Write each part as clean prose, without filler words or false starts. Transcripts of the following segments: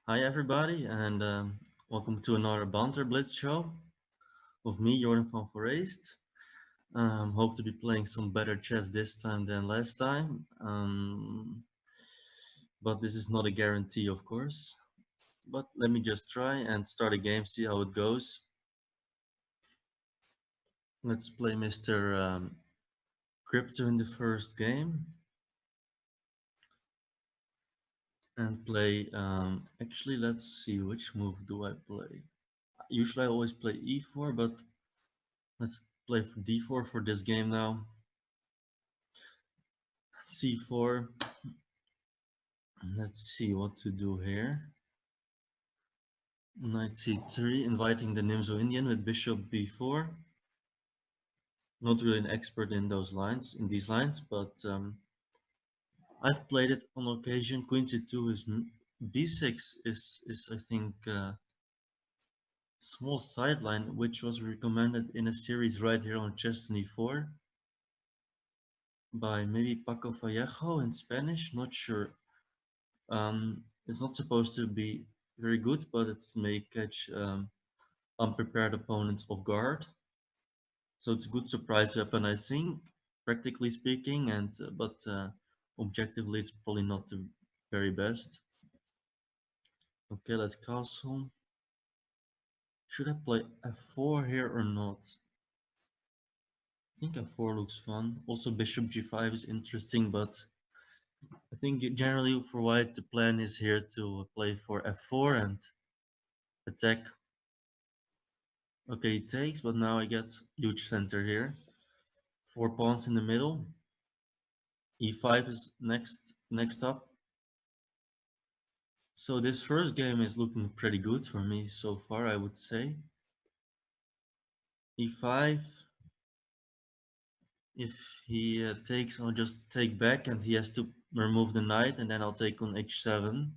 Hi everybody, and welcome to another Banter Blitz show with me, Jorden Van Foreest. Hope to be playing some better chess this time than last time, but this is not a guarantee, of course. But let me just try and start a game, see how it goes. Let's play Mr. Crypto in the first game and play. Actually, let's see which move do I play. Usually, I always play e4, but let's play for d4 for this game now. c4. Let's see what to do here. Knight c3, inviting the Nimzo Indian with bishop b4. Not really an expert in these lines, but I've played it on occasion. Queen c2 is b6 is I think small sideline, which was recommended in a series right here on Chess24 by maybe Paco Vallejo in Spanish. Not sure. It's not supposed to be very good, but it may catch unprepared opponents off guard. So it's a good surprise weapon, I think, practically speaking, and but objectively, it's probably not the very best. Okay, let's castle. Should I play f4 here or not? I think f4 looks fun. Also, bishop g5 is interesting, but I think generally for white, the plan is here to play for f4 and attack. Okay, it takes, but now I get huge center here. 4 pawns in the middle. e5 is next up. So this first game is looking pretty good for me so far, I would say. e5. If he takes, I'll just take back and he has to remove the knight and then I'll take on h7.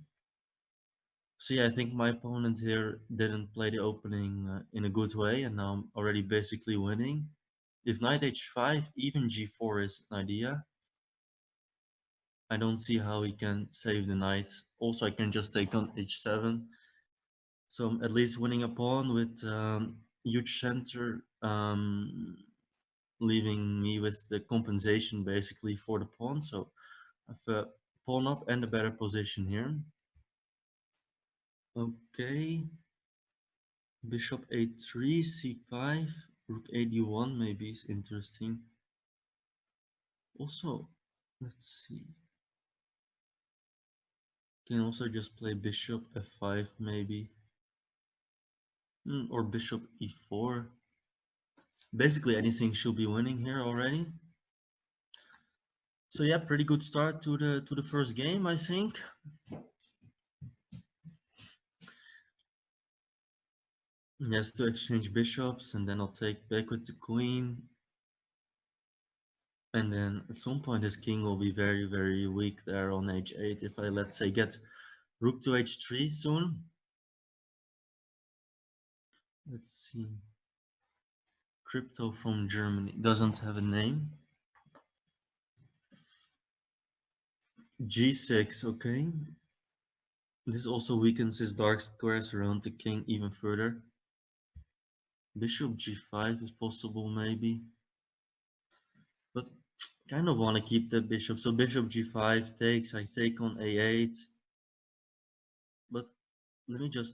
See, I think my opponent here didn't play the opening in a good way and now I'm already basically winning. If knight h5, even g4 is an idea. I don't see how he can save the knight. Also, I can just take on h7. So I'm at least winning a pawn with huge center, leaving me with the compensation basically for the pawn. So I have a pawn up and a better position here. Okay, bishop a3, c5, rook a1 maybe is interesting. Also, let's see. Can also just play bishop f5 maybe. Or bishop e4. Basically anything should be winning here already. So yeah, pretty good start to the first game, I think. He has to exchange bishops, and then I'll take back with the queen. And then at some point his king will be very, very weak there on h8. If I, let's say, get rook to h3 soon. Let's see. Crypto from Germany doesn't have a name. g6, okay. This also weakens his dark squares around the king even further. Bishop g5 is possible maybe. But kind of want to keep the bishop. So bishop g5 takes, I take on a8. But let me just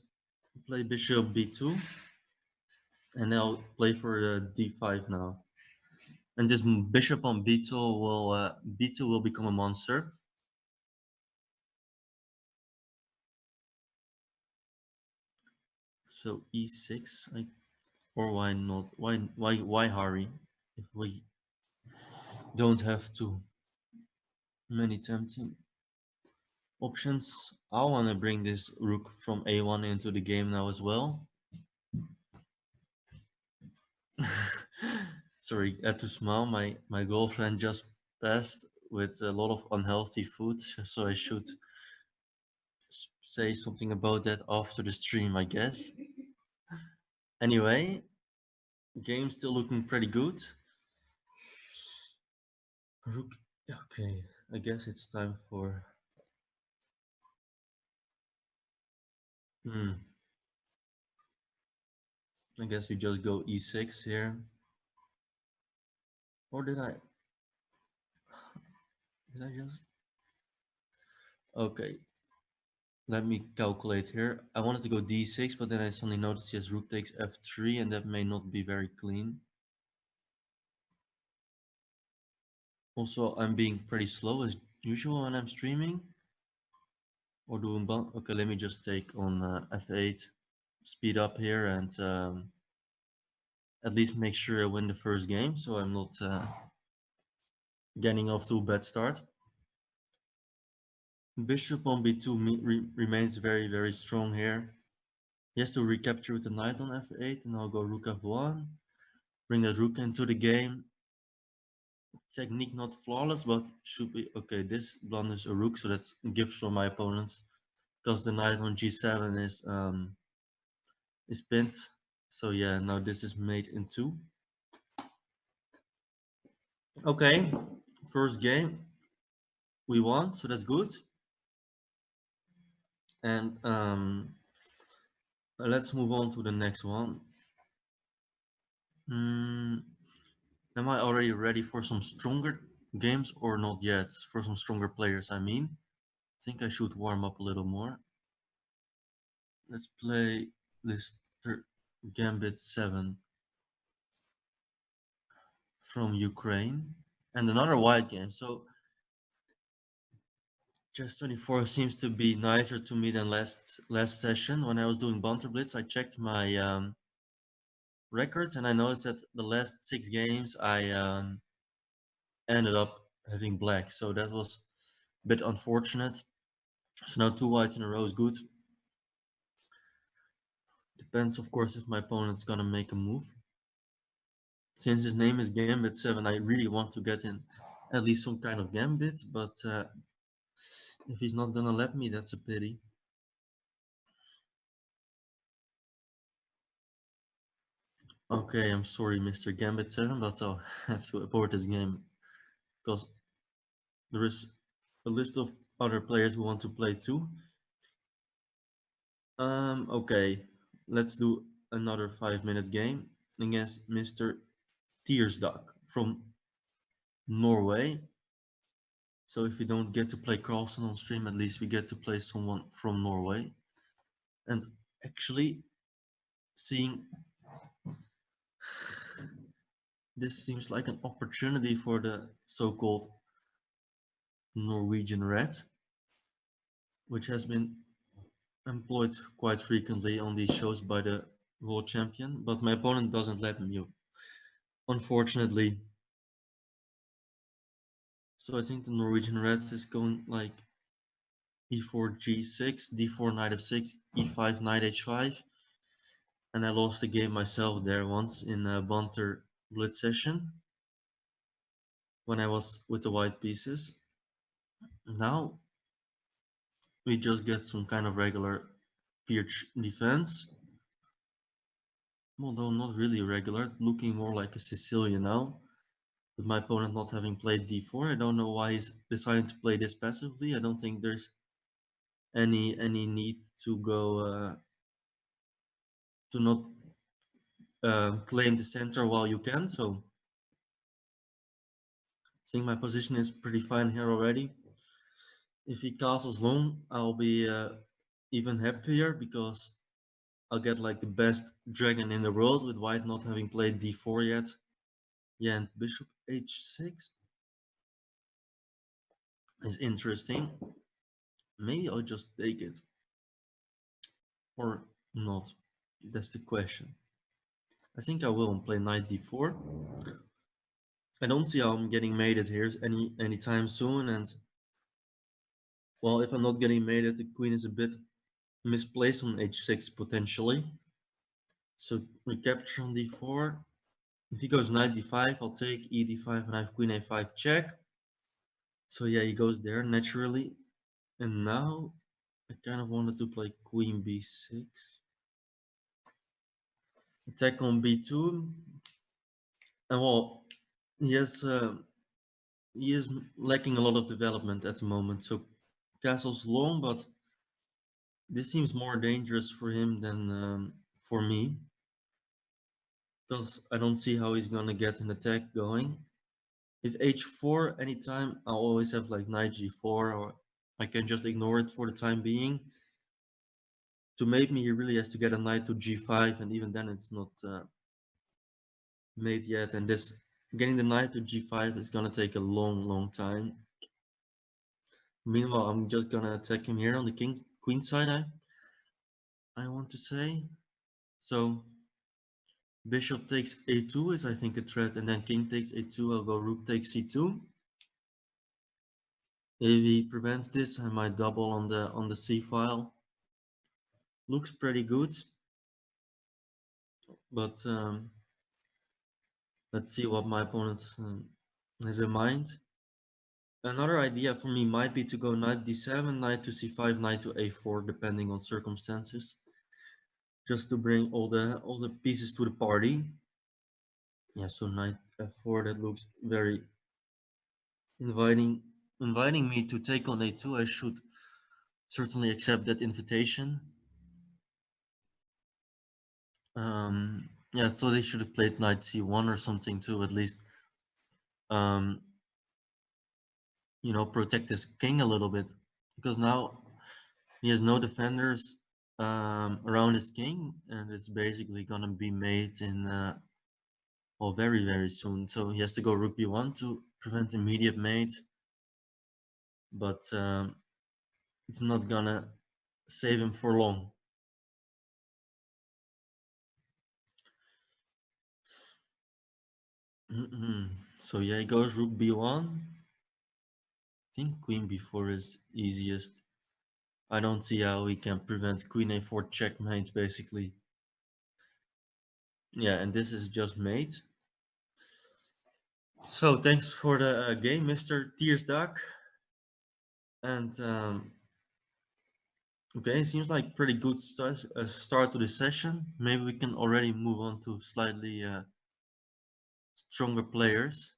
play bishop b2. And I'll play for d5 now. And this bishop on b2 will become a monster. So e6, or why not? Why hurry if we don't have too many tempting options? I want to bring this rook from a1 into the game now as well. Sorry, I had to smile. My girlfriend just passed with a lot of unhealthy food, so I should say something about that after the stream, I guess. Anyway, game still looking pretty good. Rook, okay, I guess it's time for Hmm. I guess we just go e6 here. Or did I just? Okay, let me calculate here. I wanted to go d6, but then I suddenly noticed he has rook takes f3, and that may not be very clean. Also, I'm being pretty slow as usual when I'm streaming or doing okay, let me just take on f8, speed up here, and at least make sure I win the first game, so I'm not getting off to a bad start. Bishop on b2 remains very, very strong here. He has to recapture with the knight on f8, and I'll go rook f1, bring that rook into the game. Technique not flawless, but should be okay. This blunders a rook, so that's a gift for my opponents, because the knight on g7 is pinned. So yeah, now this is made in two. Okay, first game we won, so that's good. And let's move on to the next one. Am I already ready for some stronger games or not yet? For some stronger players, I mean. I think I should warm up a little more. Let's play this Gambit 7 from Ukraine and another white game. So Chess 24 seems to be nicer to me than last session. When I was doing Banter Blitz, I checked my records and I noticed that the last 6 games I ended up having black. So that was a bit unfortunate. So now 2 whites in a row is good. Depends, of course, if my opponent's gonna make a move. Since his name is Gambit 7, I really want to get in at least some kind of Gambit, but if he's not gonna let me, that's a pity. Okay, I'm sorry, Mr. Gambit 7, but I'll have to abort this game because there is a list of other players who want to play too. Okay, let's do another 5-minute game against Mr. Tiersdak from Norway. So if we don't get to play Carlson on stream, at least we get to play someone from Norway. And actually, seeing this seems like an opportunity for the so-called Norwegian Red, which has been employed quite frequently on these shows by the world champion, but my opponent doesn't let me, unfortunately. So I think the Norwegian Red is going like e4 g6, d4 knight f6, e5 knight h5, and I lost the game myself there once in a Banter Blitz session when I was with the white pieces. Now we just get some kind of regular Pirch defense, although not really regular, looking more like a Sicilian now. With my opponent not having played d4, I don't know why he's deciding to play this passively. I don't think there's any need to go to not claim the center while you can. So I think my position is pretty fine here already. If he castles long, I'll be even happier because I'll get like the best dragon in the world with white not having played d4 yet. Yeah, and bishop h6 is interesting. Maybe I'll just take it or not. That's the question. I think I will play knight d4. I don't see how I'm getting mated here anytime soon, and well, if I'm not getting mated, the queen is a bit misplaced on h6 potentially. So recapture on d4. If he goes knight d5, I'll take e d5 and I have queen a5 check. So yeah, he goes there naturally. And now I kind of wanted to play queen b6. Attack on b2. And well, he has he is lacking a lot of development at the moment. So castle's long, but This seems more dangerous for him than for me, because I don't see how he's gonna get an attack going. If h4 anytime, I'll always have like knight g4, or I can just ignore it for the time being. To mate me, he really has to get a knight to g5, and even then it's not made yet. And this getting the knight to g5 is gonna take a long time. Meanwhile, I'm just gonna attack him here on the king queen side. I want to say so. Bishop takes a2 is I think a threat, and then king takes a2. I'll go rook takes c2. If he prevents this, I might double on the c file. Looks pretty good, but let's see what my opponent has in mind. Another idea for me might be to go knight d7, knight to c5, knight to a4, depending on circumstances, just to bring all the pieces to the party. Yeah, so knight f4, that looks very inviting me to take on a2. I should certainly accept that invitation. Yeah, so they should have played knight c1 or something too, at least um, protect his king a little bit, because now he has no defenders around his king, and it's basically gonna be made in well, very soon. So he has to go rook b1 to prevent immediate mate, but it's not gonna save him for long. So yeah, he goes rook b1. I think queen b4 is easiest. I don't see how he can prevent queen a4 checkmate, basically. Yeah, and this is just mate. So thanks for the game, Mr. Tiersdak. And okay, seems like pretty good start to the session. Maybe we can already move on to slightly stronger players.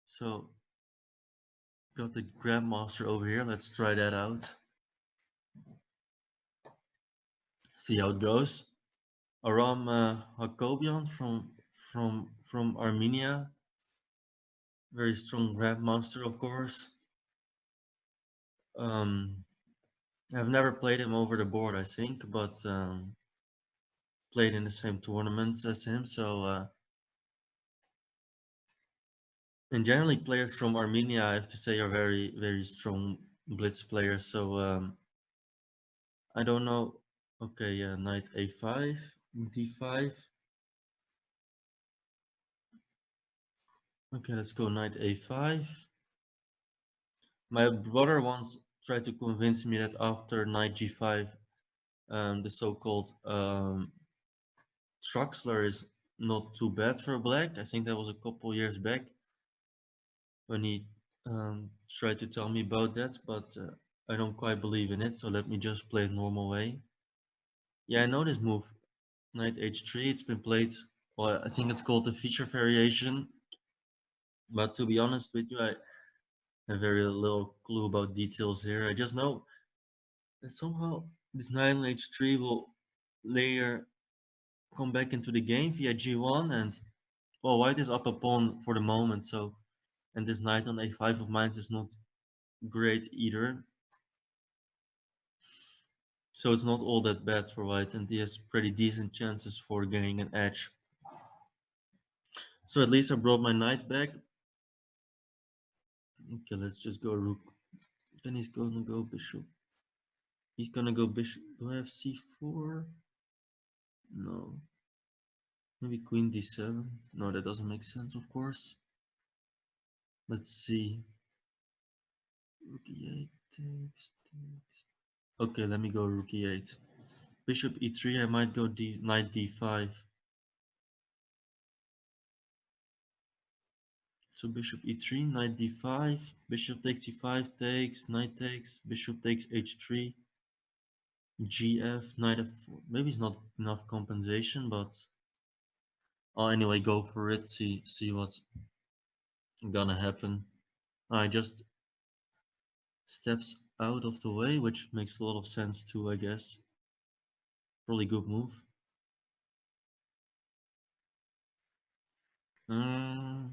So got the Grandmaster over here. Let's try that out. See how it goes. Aram Hakobian from Armenia. Very strong Grandmaster, of course. I've never played him over the board, I think, but played in the same tournaments as him. So, and generally, players from Armenia, I have to say, are very strong blitz players. So, I don't know. Okay, yeah, knight a5, d5. Okay, let's go knight a5. My brother once tried to convince me that after knight g5, the so-called Truxler is not too bad for black. I think that was a couple years back when he tried to tell me about that, but I don't quite believe in it, so let me just play it normal way. Yeah, I know this move, knight h3. It's been played, well, I think it's called the feature variation, but to be honest with you, I have very little clue about details here. I just know that somehow this knight on h3 will later come back into the game via g1, and well, white is up a pawn for the moment, so, and this knight on a5 of mine is not great either. So it's not all that bad for white, and he has pretty decent chances for getting an edge. So at least I brought my knight back. Okay, let's just go rook. Then he's gonna go bishop. He's gonna go bishop. Do I have c4? No. Maybe queen d7? No, that doesn't make sense, of course. Let's see. Rook e8 takes. Okay, let me go rook e8. Bishop e3, I might go knight d5. So bishop e3, knight d5, bishop takes e5 takes, knight takes, bishop takes h3, gf, knight f4. Maybe it's not enough compensation, but I'll anyway go for it, see what's gonna happen. I just steps out of the way, which makes a lot of sense too, I guess. Probably good move. Mm,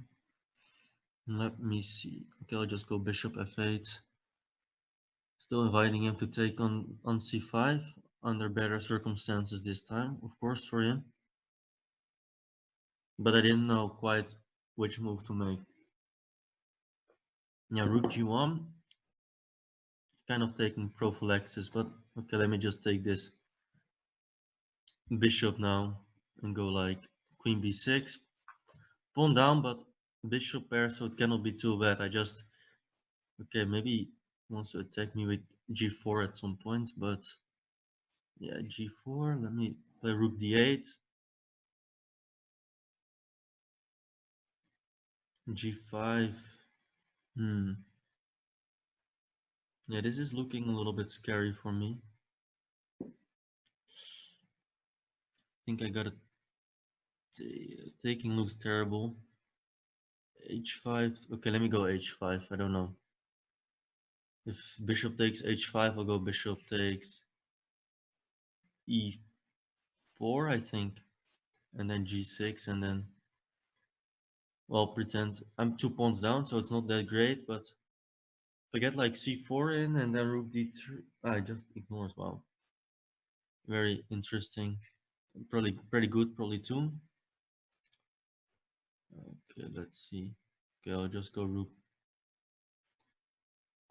let me see. Okay, I'll just go bishop f8. Still inviting him to take on c5 under better circumstances this time, of course, for him. But I didn't know quite which move to make. Yeah, rook g1, kind of taking prophylaxis, but okay, let me just take this bishop now and go like queen b6, pawn down, but bishop pair, so it cannot be too bad. I just, okay, maybe he wants to attack me with g4 at some point, but yeah, g4, let me play rook d8, g5, yeah, this is looking a little bit scary for me. I think I got it. Taking looks terrible. h5, okay, let me go h5, I don't know. If bishop takes h5, I'll go bishop takes e4, I think, and then g6, and then, well, pretend I'm 2 pawns down, so it's not that great, but if I get like c4 in and then rook d3, I just ignores. Wow, very interesting. Probably pretty good, probably too. Okay, let's see. Okay, I'll just go rook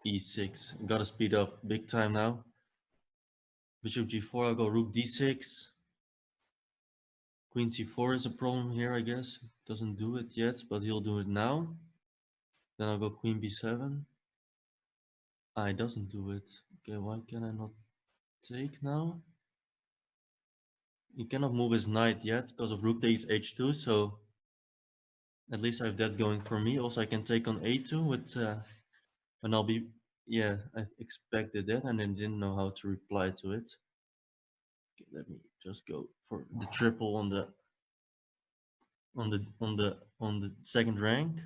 e6. Gotta speed up big time now. Bishop g4, I'll go rook d6. Queen c4 is a problem here, I guess. Doesn't do it yet, but he'll do it now. Then I'll go queen b7. Ah, he doesn't do it. Okay, why can I not take now? He cannot move his knight yet because of rook takes h2, so at least I have that going for me. Also, I can take on a2 with, and I'll be, yeah, I expected that and then didn't know how to reply to it. Okay, let me just go for the triple on the second rank.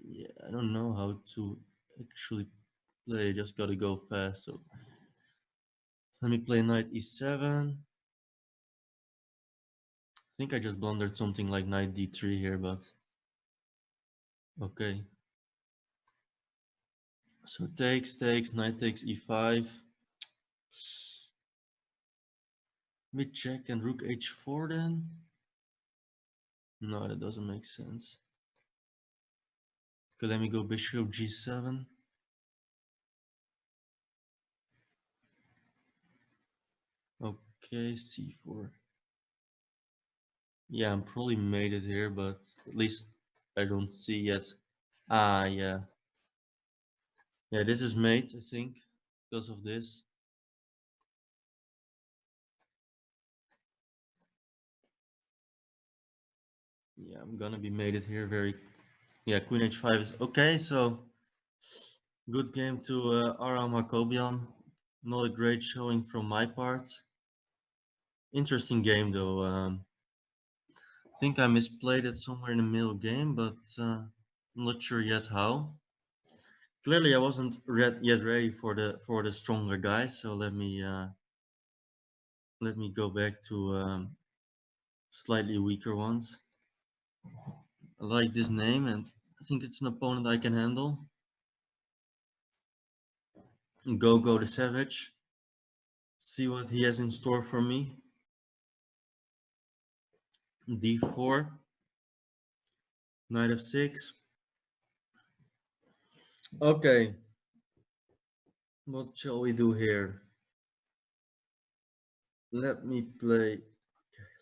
Yeah, I don't know how to actually play. Just gotta go fast. So let me play knight e7. I think I just blundered something like knight d3 here, but okay. So takes, knight takes e5. Mid check and rook h4 then? No, that doesn't make sense. Okay, let me go bishop g7. Okay, c4. Yeah, I'm probably made it here, but at least I don't see yet. Ah, yeah. Yeah, this is mate, I think, because of this. Yeah, I'm gonna be made it here very... Yeah, queen h5 is... Okay, so good game to Aram Hakobian. Not a great showing from my part. Interesting game though. I think I misplayed it somewhere in the middle game, but I'm not sure yet how. Clearly, I wasn't yet ready for the stronger guys. So let me go back to slightly weaker ones. I like this name, and I think it's an opponent I can handle. Go the Savage. See what he has in store for me. D4, Knight f6. Okay, what shall we do here? Let me play...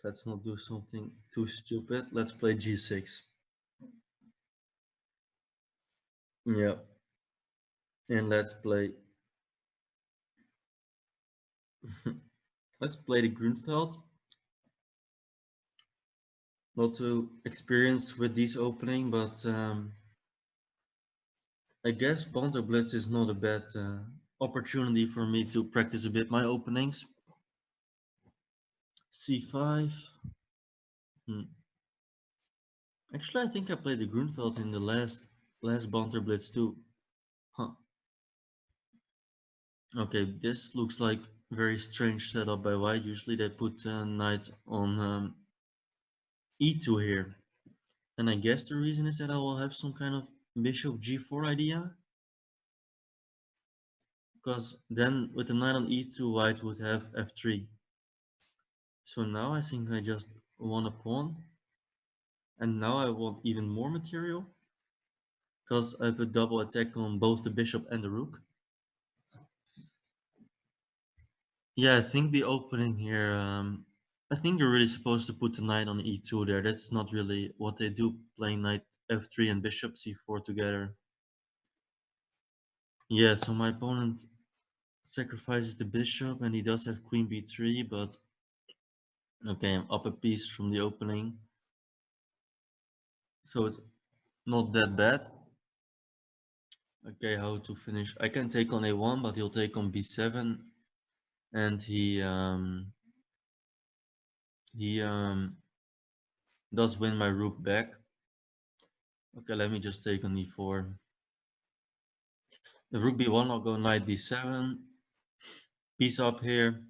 Let's not do something too stupid. Let's play g6. Yeah, and let's play... let's play the Grunfeld. Not too experienced with this opening, but I guess Banter Blitz is not a bad opportunity for me to practice a bit my openings. C5. Actually, I think I played the Grunfeld in the last Banter Blitz too. Huh. Okay, this looks like very strange setup by white. Usually they put knight on e2 here. And I guess the reason is that I will have some kind of bishop g4 idea. Because then with the knight on e2, white would have f3. So now I think I just won a pawn. And now I want even more material. Because I have a double attack on both the bishop and the rook. Yeah, I think the opening here, I think you're really supposed to put the knight on e2 there. That's not really what they do, playing knight f3 and bishop c4 together. Yeah, so my opponent sacrifices the bishop and he does have queen b3, but okay, I'm up a piece from the opening. So it's not that bad. Okay, how to finish? I can take on a1, but he'll take on b7, and he does win my rook back. Okay, let me just take on e4. The rook b1, I'll go knight d7, piece up here.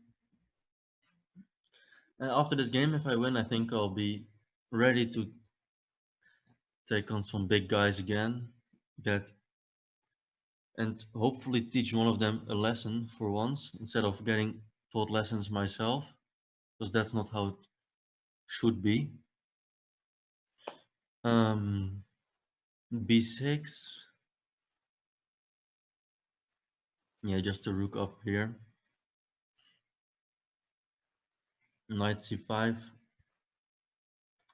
And after this game, if I win, I think I'll be ready to take on some big guys again. Get and hopefully teach one of them a lesson for once instead of getting taught lessons myself, because that's not how it should be. Um, b6, yeah, just a rook up here. Knight c5.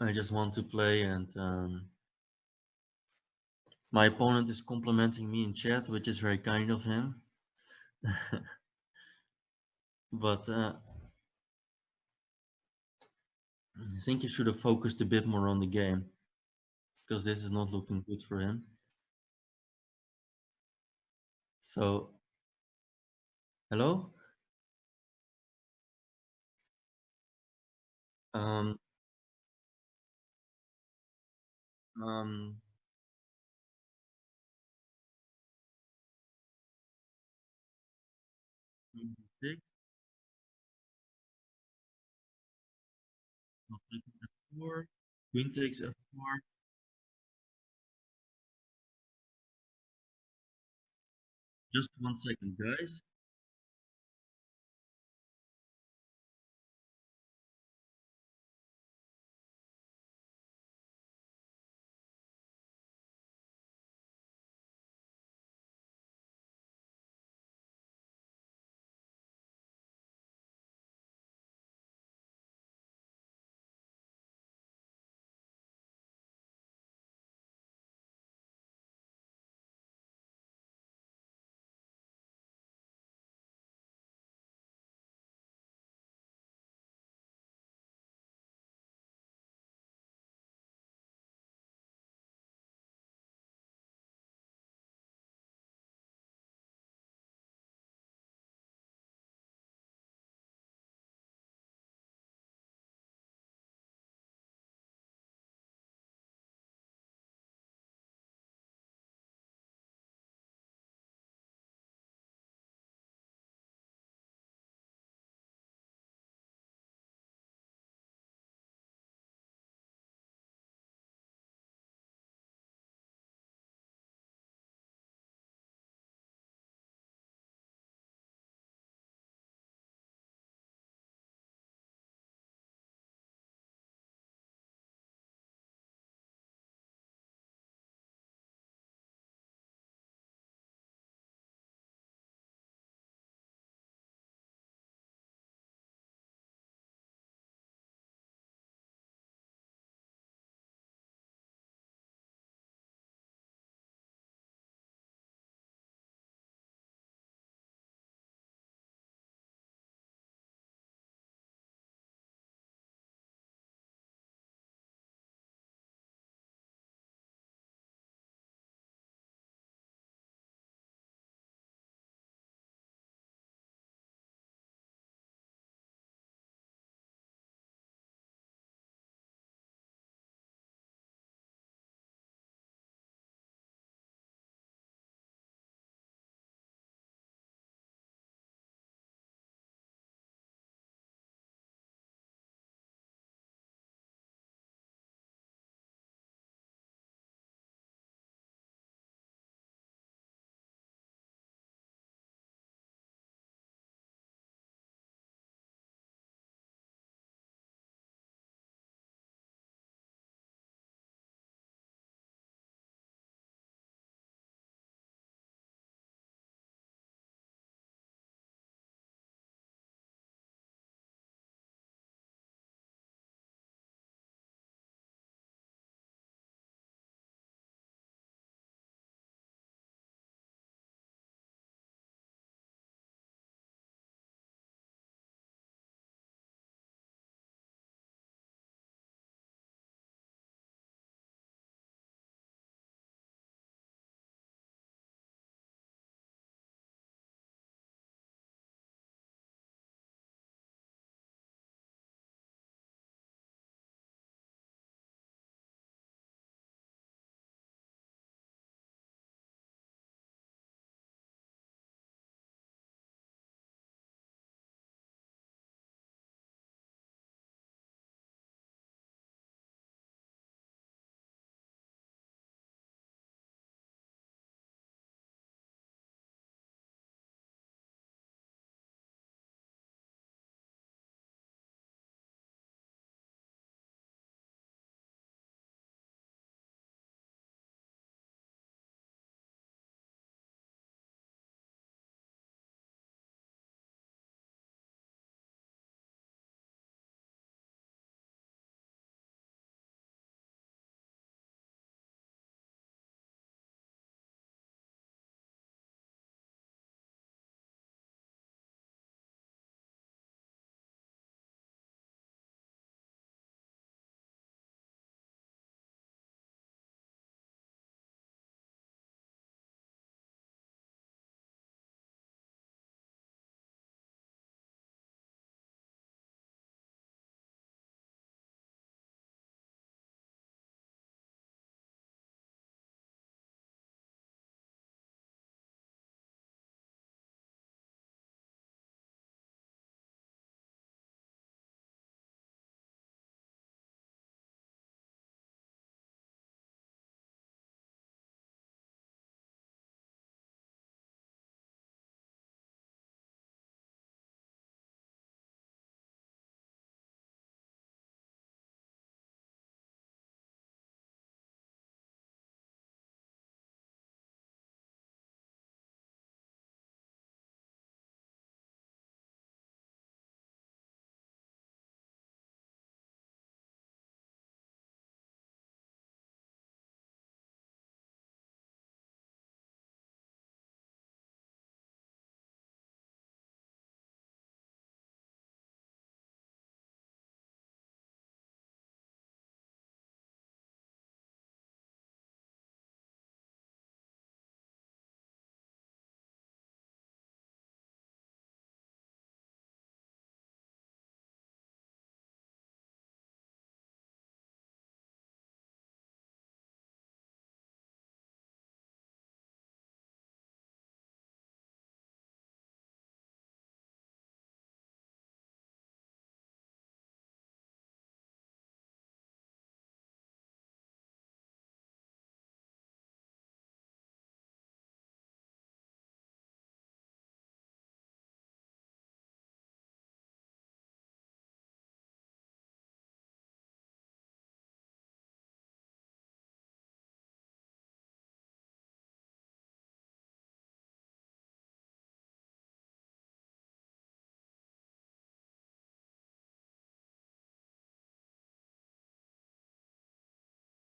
I just want to play, and my opponent is complimenting me in chat, which is very kind of him. But I think he should have focused a bit more on the game because this is not looking good for him. So, hello? Um, um, six, not taking f4, queen takes f4. Just 1 second, guys.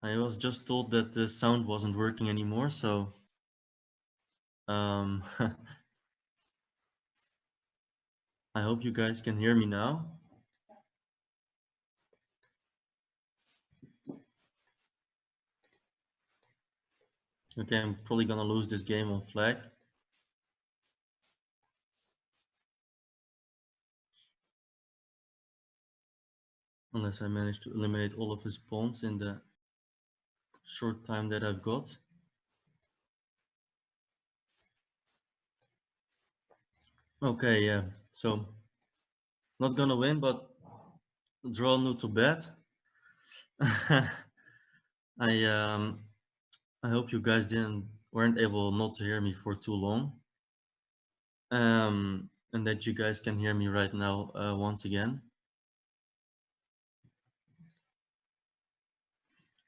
I was just told that the sound wasn't working anymore, so um, I hope you guys can hear me now. Okay, I'm probably gonna lose this game on flag. Unless I manage to eliminate all of his pawns in the short time that I've got. Okay, yeah, so not gonna win, but draw not too bad. I um I hope you guys weren't able not to hear me for too long. And that you guys can hear me right now once again.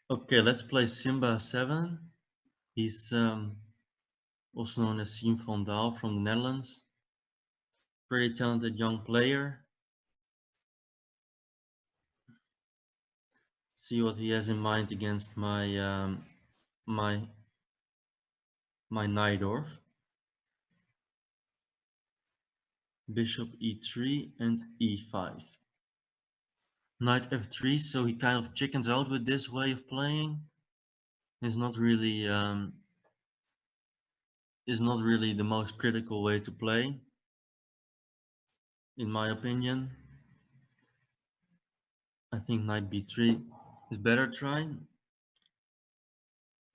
Okay, let's play Simba 7. He's also known as Siem van Daal from the Netherlands. Pretty talented young player. See what he has in mind against my my Najdorf. Bishop e3 and e5. Knight f3, so he kind of chickens out with this way of playing. Is not really the most critical way to play, in my opinion. I think knight b3 is better try.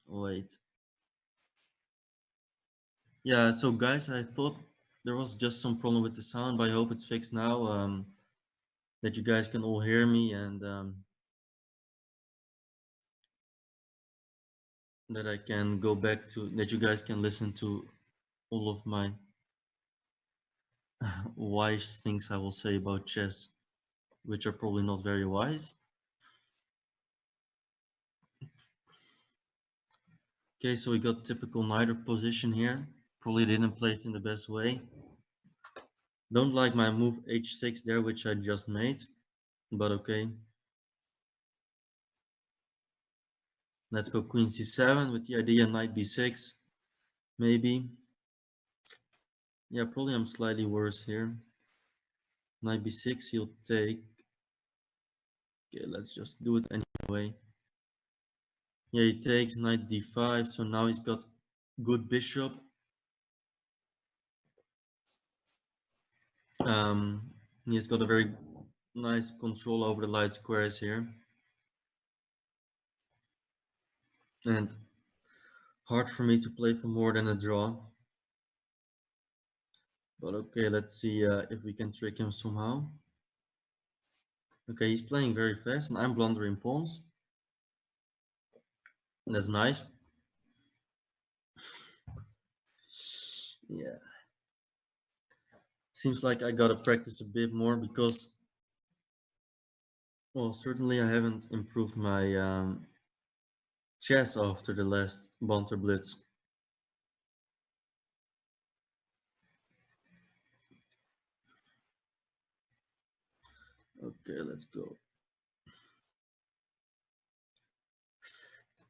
Wait. Yeah, so guys, I thought there was just some problem with the sound, but I hope it's fixed now. That you guys can all hear me and that I can go back to, that you guys can listen to all of my wise things I will say about chess, which are probably not very wise. Okay, so we got typical Najdorf position here. Probably didn't play it in the best way. Don't like my move h6 there, which I just made, but okay. Let's go queen c7 with the idea knight b6, maybe. Yeah, probably I'm slightly worse here. Knight b6, he'll take. Okay, let's just do it anyway. Yeah, he takes knight d5, so now he's got good bishop. He's got a very nice control over the light squares here. And hard for me to play for more than a draw. But okay, let's see if we can trick him somehow. Okay, he's playing very fast and I'm blundering pawns. That's nice. Yeah. Seems like I gotta practice a bit more because, well, certainly I haven't improved my chess after the last Banter Blitz. Okay, let's go.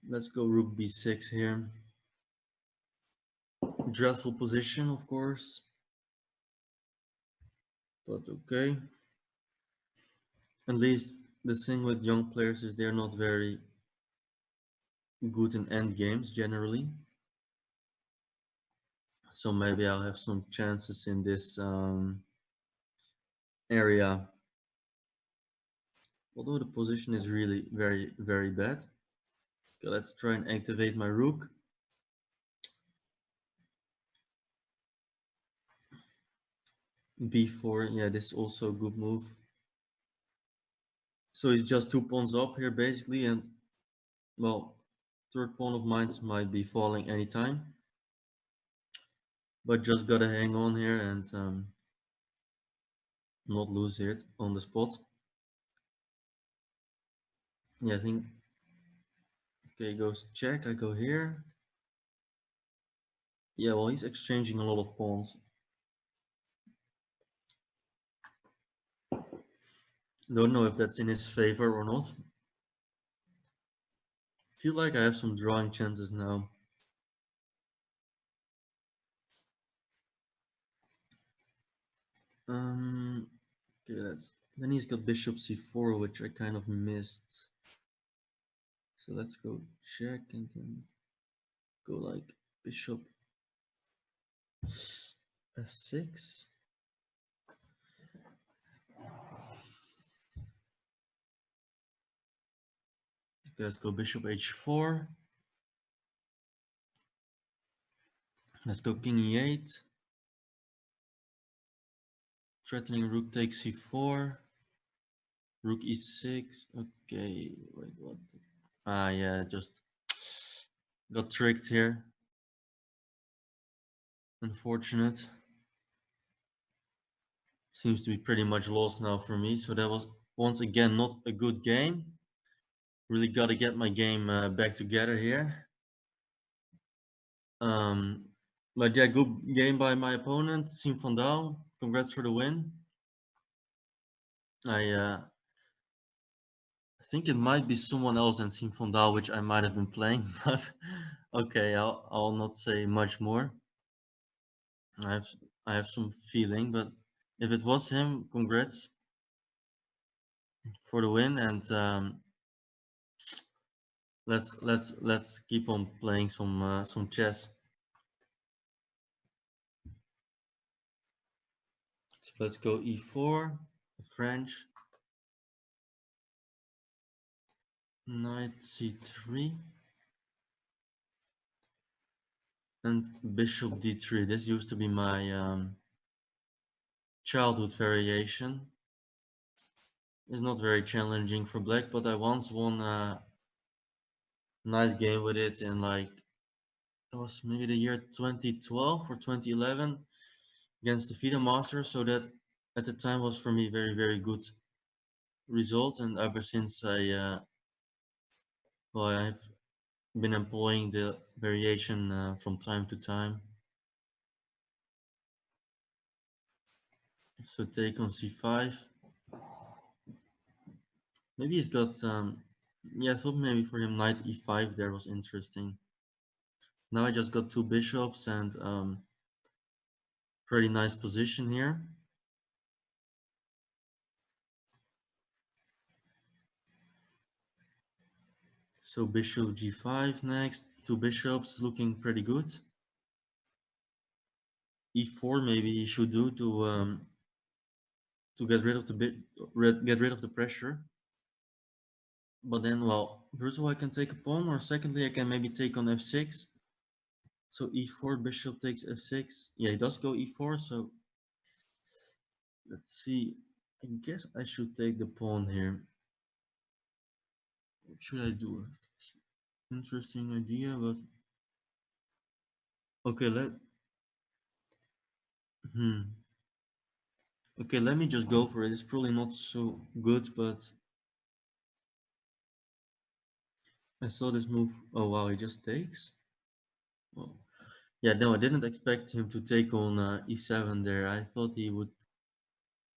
Let's go rook b6 here. Dreadful position, of course. But okay. At least the thing with young players is they're not very good in end games generally. So maybe I'll have some chances in this area. Although the position is really very, very bad. Okay, let's try and activate my rook. b4, yeah, this is also a good move. So he's just 2 pawns up here basically, and well, third pawn of mine might be falling anytime. But just gotta hang on here and not lose it on the spot. Yeah, I think, okay, goes check, I go here. Yeah, well, he's exchanging a lot of pawns. Don't know if that's in his favor or not. feel like I have some drawing chances now. Okay, then he's got bishop c4, which I kind of missed. So let's go check and then go like bishop f6. Okay, let's go bishop h4. Let's go king e8. Threatening rook takes c4. Rook e6. Okay, wait, what? Ah, yeah, just got tricked here. Unfortunate. Seems to be pretty much lost now for me. So that was once again not a good game. Really got to get my game back together here. But yeah, good game by my opponent, Siem van Daal. Congrats for the win. I think it might be someone else than Siem van Daal, which I might have been playing, but okay, I'll not say much more. I have I have some feeling, but if it was him, congrats for the win, and let's keep on playing some chess. So let's go e4, French, knight c3, and bishop d3. This used to be my childhood variation. It's not very challenging for black, but I once won a nice game with it in like it was maybe the year 2012 or 2011 against the FIDE Master. So that at the time was for me very good result, and ever since I've been employing the variation from time to time. So take on c5. Maybe he's got yeah, I thought maybe for him knight e5 there was interesting. Now I just got two bishops and pretty nice position here. So bishop g5 next, two bishops looking pretty good. e4 maybe he should do to get rid of the pressure. But then, well, first of all I can take a pawn, or secondly I can maybe take on f6. So e4, bishop takes f6. Yeah, he does go e4. So let's see. I guess I should take the pawn here. What should I do? Interesting idea, but okay. Hmm. Okay, let me just go for it. It's probably not so good, but I saw this move. Oh wow, he just takes. Oh. Yeah, no, I didn't expect him to take on e7 there. I thought he would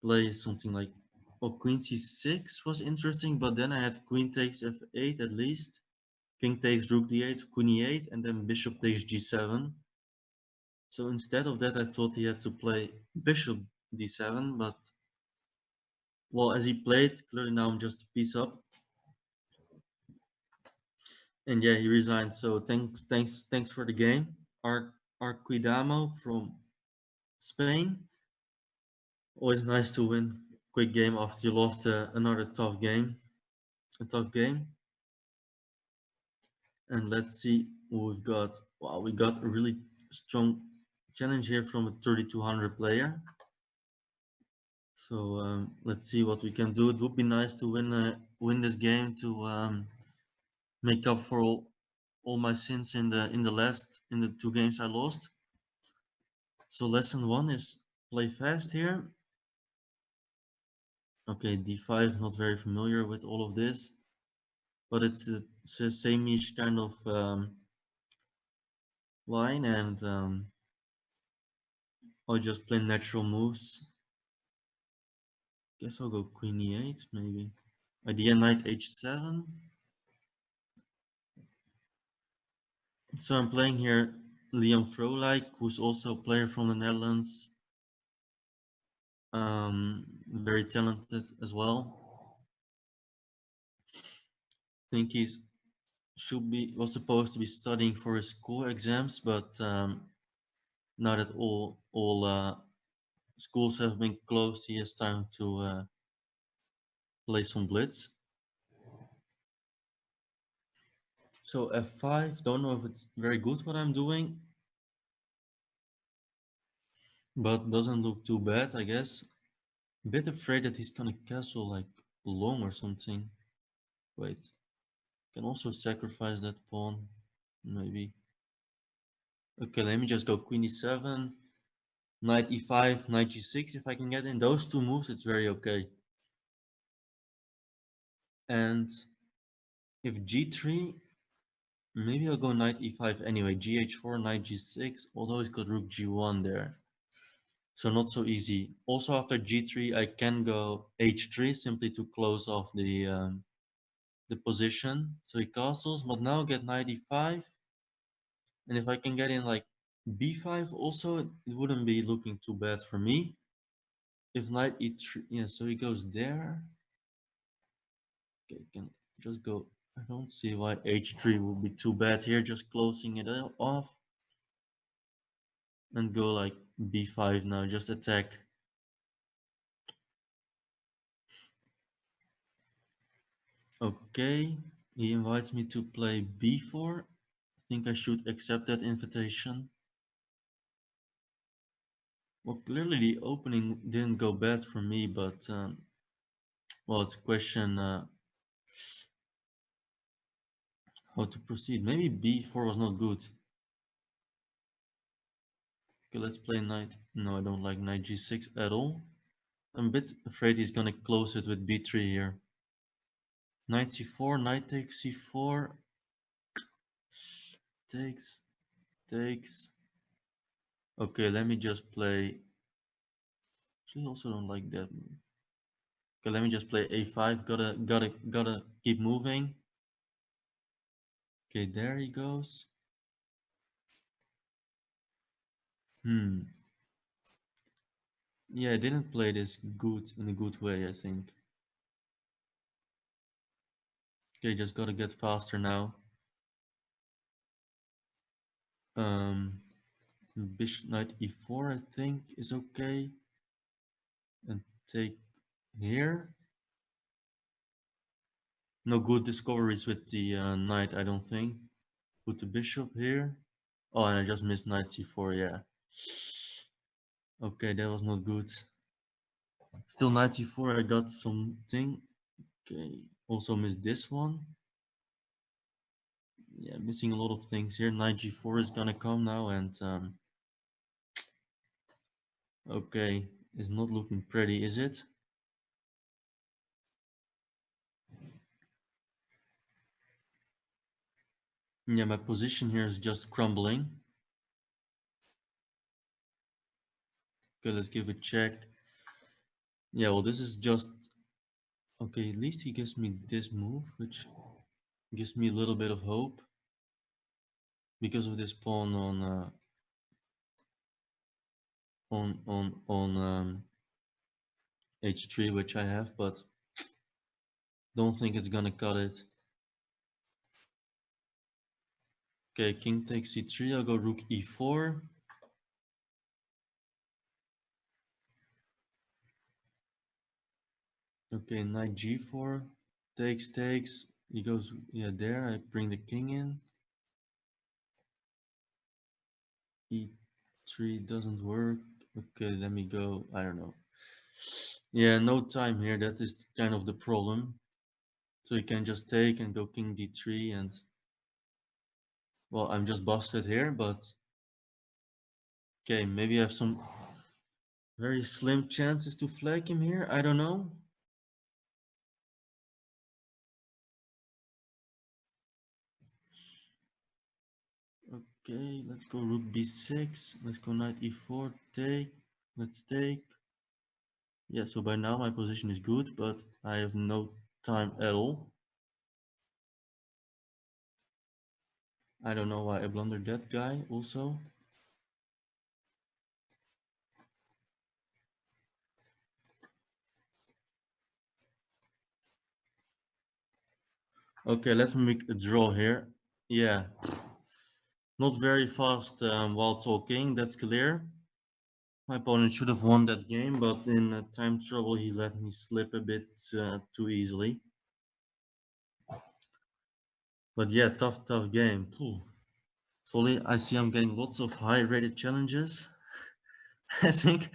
play something like, oh, queen c6 was interesting, but then I had queen takes f8 at least, king takes rook d8, queen e8, and then bishop takes g7. So instead of that, I thought he had to play bishop d7, but well, as he played, clearly now I'm just a piece up. And yeah, he resigned. So thanks for the game. Arquidamo from Spain. Always nice to win quick game after you lost another a tough game. And let's see what we've got. Wow, we got a really strong challenge here from a 3200 player. So let's see what we can do. It would be nice to win this game to make up for all my sins in the two games I lost. So lesson one is play fast here. Okay, d5, not very familiar with all of this, but it's a same-ish kind of line, and I'll just play natural moves. Guess I'll go queen e8 maybe. Idea knight h7. So I'm playing here Liam Frolijk, who's also a player from the Netherlands. Very talented as well. I think he's should be was supposed to be studying for his school exams, but now that all schools have been closed, he has time to play some blitz. So f5, don't know if it's very good what I'm doing, but doesn't look too bad, I guess. A bit afraid that he's gonna castle like long or something. Wait, can also sacrifice that pawn, maybe. Okay, let me just go queen e7, knight e5, knight g6. If I can get in those two moves, it's very okay. And if g3, maybe I'll go knight e5 anyway. gh4, knight g6, although he's got rook g1 there. So not so easy. Also after g3, I can go h3 simply to close off the position. So he castles, but now get knight e5. And if I can get in like b5 also, it wouldn't be looking too bad for me. If knight e3, yeah, so he goes there. Okay, can just go. I don't see why h3 would be too bad here, just closing it off. And go like b5 now, just attack. Okay, he invites me to play b4. I think I should accept that invitation. Well, clearly the opening didn't go bad for me, but well, it's a question how to proceed. Maybe b4 was not good. Okay, let's play knight. No, I don't like knight g6 at all. I'm a bit afraid he's gonna close it with b3 here. Knight c4, knight takes c4, takes, takes. Okay, let me just play. Actually, also don't like that move. Okay, let me just play a5. Gotta keep moving. Okay, there he goes. Hmm. Yeah, I didn't play this good in a good way, I think. Okay, just gotta get faster now. Um, Bishop knight e4, I think, is okay. And take here. No good discoveries with the knight, I don't think. Put the bishop here. Oh, and I just missed knight c4, yeah. Okay, that was not good. Still knight c4, I got something. Okay, also missed this one. Yeah, missing a lot of things here. Knight g4 is gonna come now, and okay, it's not looking pretty, is it? Yeah, my position here is just crumbling. Okay, let's give it a check. Yeah, well, this is just okay. At least he gives me this move, which gives me a little bit of hope because of this pawn on h3, which I have, but don't think it's gonna cut it. Okay, king takes c3. I'll go rook e4. Okay, knight g4. Takes. He goes, yeah, there. I bring the king in. e3 doesn't work. Okay, let me go. I don't know. Yeah, no time here. That is kind of the problem. So you can just take and go king d3 and well, I'm just busted here, but okay, maybe I have some very slim chances to flag him here. I don't know. Okay, let's go rook b6. Let's go knight e4. Take. Let's take. Yeah, so by now my position is good, but I have no time at all. I don't know why I blundered that guy also. Okay, let's make a draw here. Yeah, not very fast while talking, that's clear. My opponent should have won that game, but in time trouble he let me slip a bit too easily. But yeah, tough game. Phew. Fully, I see I'm getting lots of high-rated challenges. I think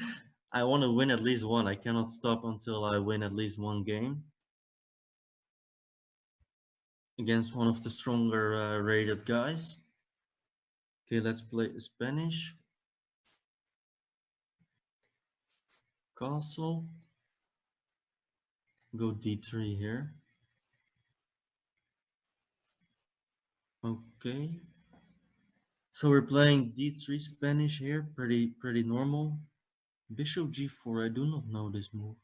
I want to win at least one. I cannot stop until I win at least one game against one of the stronger rated guys. Okay, let's play Spanish. Castle. Go d3 here. Okay. So we're playing d3 Spanish here. Pretty normal. Bishop g4. I do not know this move.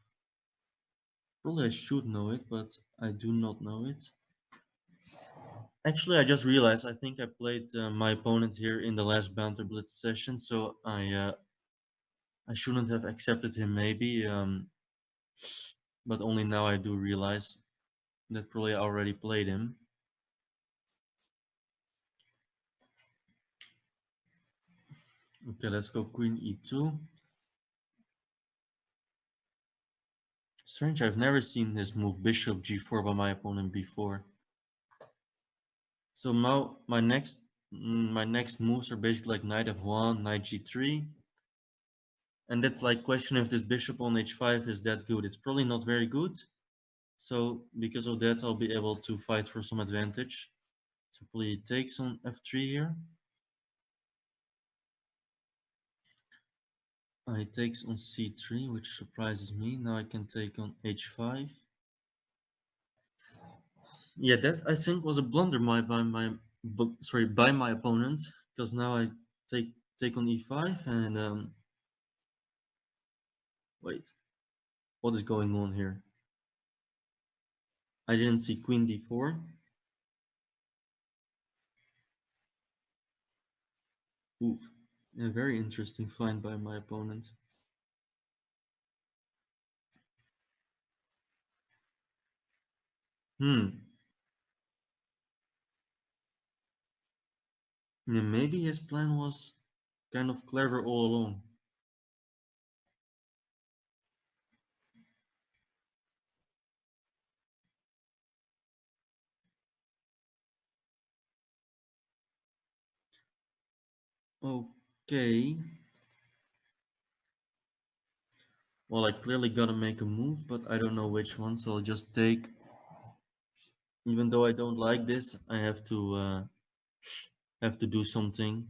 Probably I should know it, but I do not know it. Actually, I just realized I think I played my opponent here in the last Banter Blitz session, so I shouldn't have accepted him maybe, but only now I do realize that probably I already played him. Okay, let's go Queen e2. Strange, I've never seen this move Bishop g4 by my opponent before. So now my next moves are basically like Knight f1, Knight g3. And that's like question if this bishop on h5 is that good. It's probably not very good. So because of that, I'll be able to fight for some advantage. So probably takes on f3 here. He takes on c3, which surprises me. Now I can take on h5. Yeah, that I think was a blunder by my opponent, because now I take on e5 and wait, what is going on here? I didn't see queen d4. Ooh, a very interesting find by my opponent. Hmm. Yeah, maybe his plan was kind of clever all along. Okay. Well, I clearly gotta make a move, but I don't know which one, so I'll just take. Even though I don't like this, I have to do something.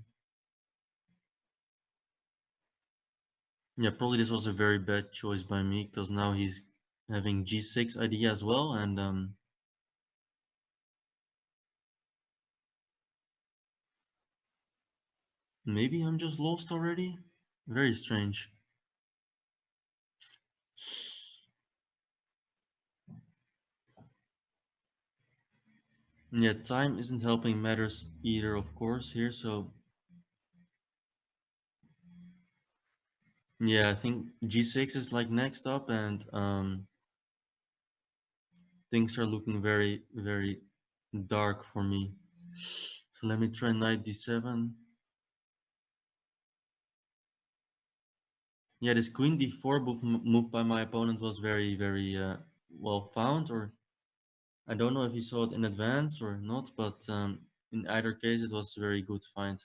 Yeah, probably this was a very bad choice by me, because now he's having g6 idea as well, and maybe I'm just lost already. Very strange. Yeah, time isn't helping matters either, of course, here, so yeah, I think g6 is like next up, and things are looking very dark for me. So let me try knight d7. Yeah, this queen d4 move by my opponent was very well found, or I don't know if he saw it in advance or not, but in either case it was a very good find.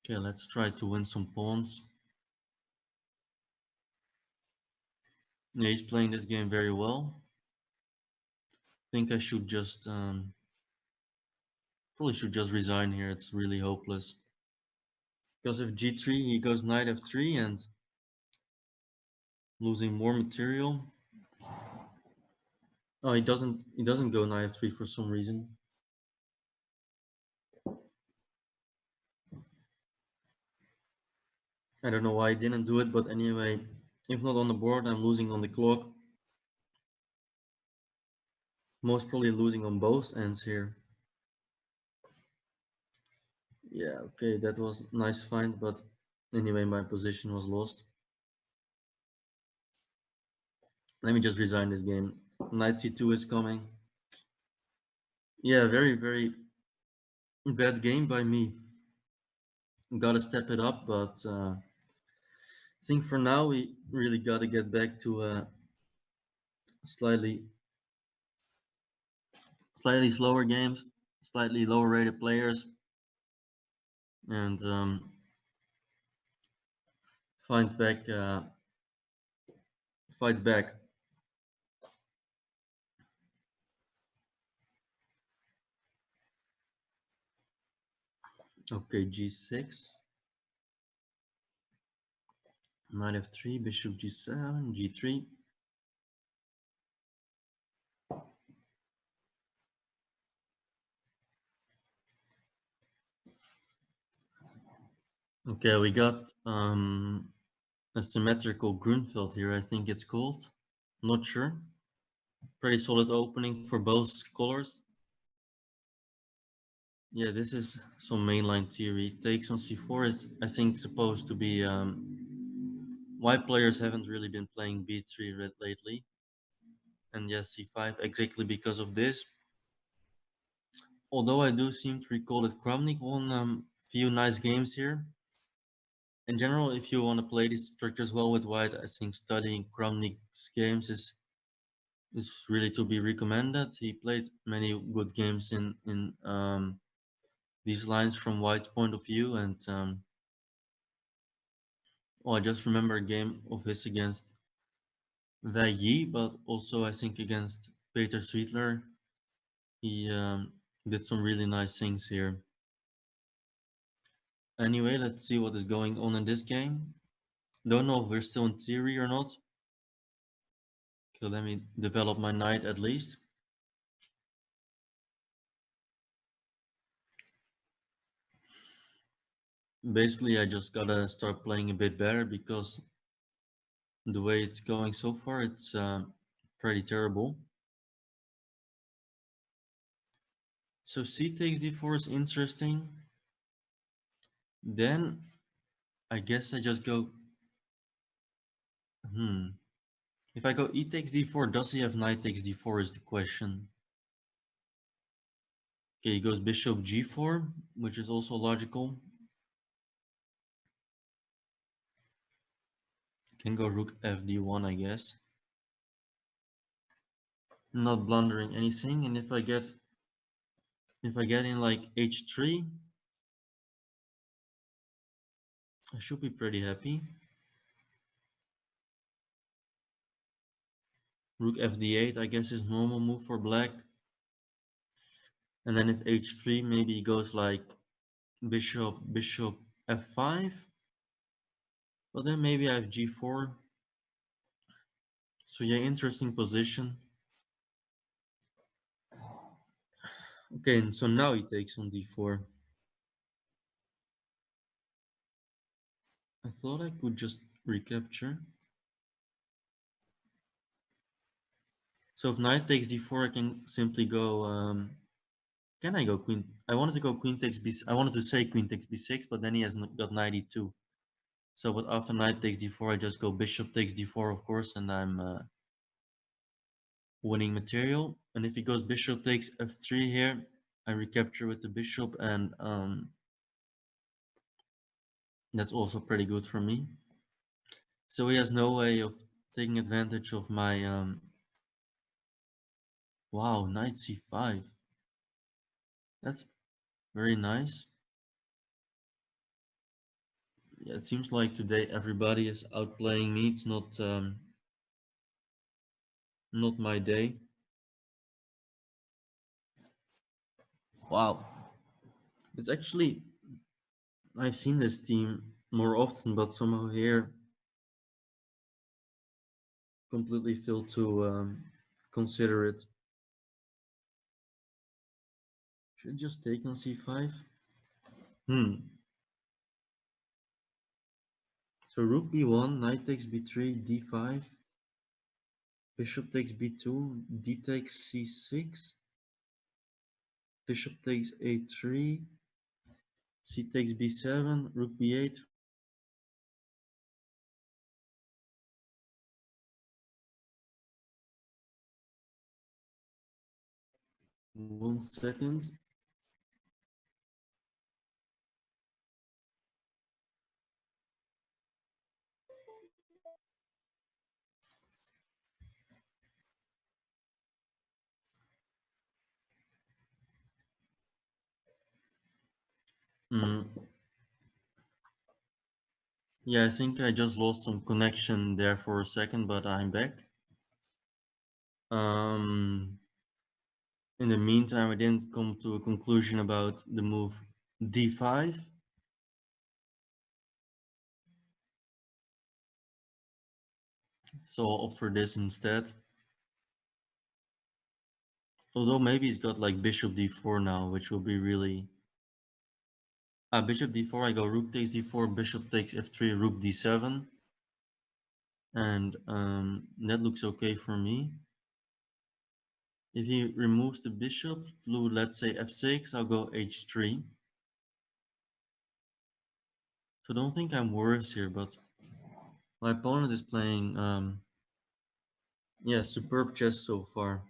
Okay, let's try to win some pawns. Yeah, he's playing this game very well. I think I should just probably should just resign here. It's really hopeless. Because if g3 he goes knight f3 and losing more material. Oh, he doesn't go knight f3 for some reason. I don't know why I didn't do it, but anyway, if not on the board, I'm losing on the clock. Most probably losing on both ends here. Yeah, okay, that was nice find, but anyway, my position was lost. Let me just resign this game. Knight c2 is coming. Yeah, very, very bad game by me. Gotta step it up, but I think for now we really gotta get back to slightly, slightly slower games, slightly lower rated players, and find back, fight back. Okay, g6, knight f3, bishop g7, g3. Okay, we got a symmetrical Grunfeld here, I think it's called. Not sure. Pretty solid opening for both colors. Yeah, this is some mainline theory. Takes on c4 is, I think, supposed to be. White players haven't really been playing b3 lately. And yes, c5 exactly because of this. Although I do seem to recall that Kramnik won few nice games here. In general, if you want to play these structures well with white, I think studying Kramnik's games is really to be recommended. He played many good games in these lines from white's point of view, and well, I just remember a game of his against Wei Yi, but also I think against Peter Sweetler. He did some really nice things here. Anyway, let's see what is going on in this game. Don't know if we're still in theory or not. Okay, let me develop my knight at least. Basically, I just gotta start playing a bit better because the way it's going so far, it's pretty terrible. So c takes d4 is interesting. Then I guess I just go. If I go e takes d4, does he have knight takes d4 is the question. Okay, he goes bishop g4, which is also logical. Can go rook fd1, I guess. Not blundering anything, and if I get in like h3, I should be pretty happy. Rook fd8, I guess, is normal move for black. And then if h3, maybe he goes like bishop f5. But then maybe I have g4. So yeah, interesting position. Okay, and so now he takes on d4. I thought I could just recapture. So if knight takes d4, I can simply go. Can I go queen? I wanted to go queen takes b. I wanted to say queen takes b6, but then he has got knight e2. So, but after knight takes d4, I just go bishop takes d4, of course, and I'm winning material. And if he goes bishop takes f3 here, I recapture with the bishop, and that's also pretty good for me. So he has no way of taking advantage of my wow, knight c5. That's very nice. Yeah, it seems like today everybody is outplaying me. It's not my day. Wow, it's actually I've seen this team more often, but somehow here completely failed to consider it. Should I just take on c5. So rook b1, knight takes b3, d5. Bishop takes b2, d takes c6, bishop takes a3, c takes b7, rook b8. One second. Mm. Yeah, I think I just lost some connection there for a second, but I'm back. Um, in the meantime, I didn't come to a conclusion about the move d5. So I'll opt for this instead. Although maybe he's got like bishop d4 now, which will be really... bishop d4, I go rook takes d4, bishop takes f3, rook d7. And that looks okay for me. If he removes the bishop to, let's say, f6, I'll go h3. So don't think I'm worse here, but my opponent is playing, yeah, superb chess so far.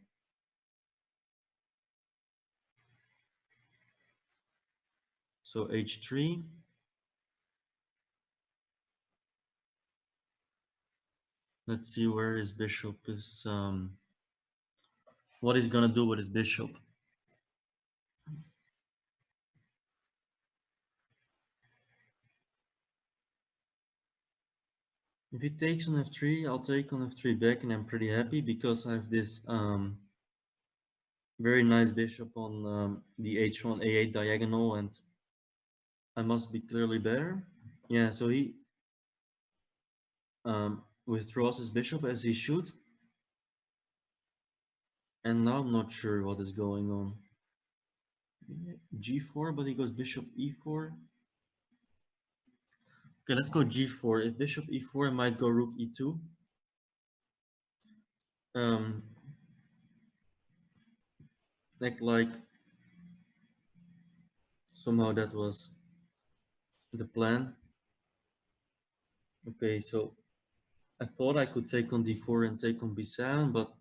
So h3. Let's see where his bishop is, what he's gonna do with his bishop. If he takes on f3, I'll take on f3 back, and I'm pretty happy because I have this very nice bishop on the h1 a8 diagonal, and I must be clearly better. Yeah, so he withdraws his bishop as he should, and now I'm not sure what is going on. g4, but he goes bishop e4. Okay, let's go g4. If bishop e4, I might go rook e2. Um, act like somehow that was the plan. Okay, so I thought I could take on d4 and take on b7, but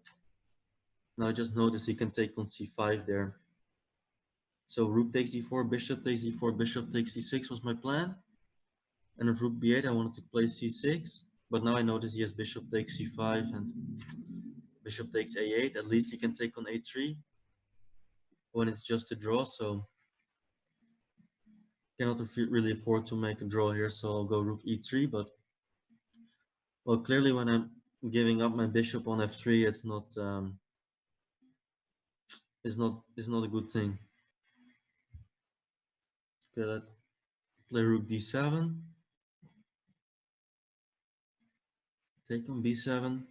now I just noticed he can take on c5 there. So rook takes d4, bishop takes d4, bishop takes c6 was my plan. And with rook b8, I wanted to play c6, but now I notice he has bishop takes c5 and bishop takes a8. At least he can take on a3 when it's just a draw, so cannot really afford to make a draw here, so I'll go rook e3. But well, clearly when I'm giving up my bishop on f3, it's not a good thing. Okay, let's play rook d7, take on b7.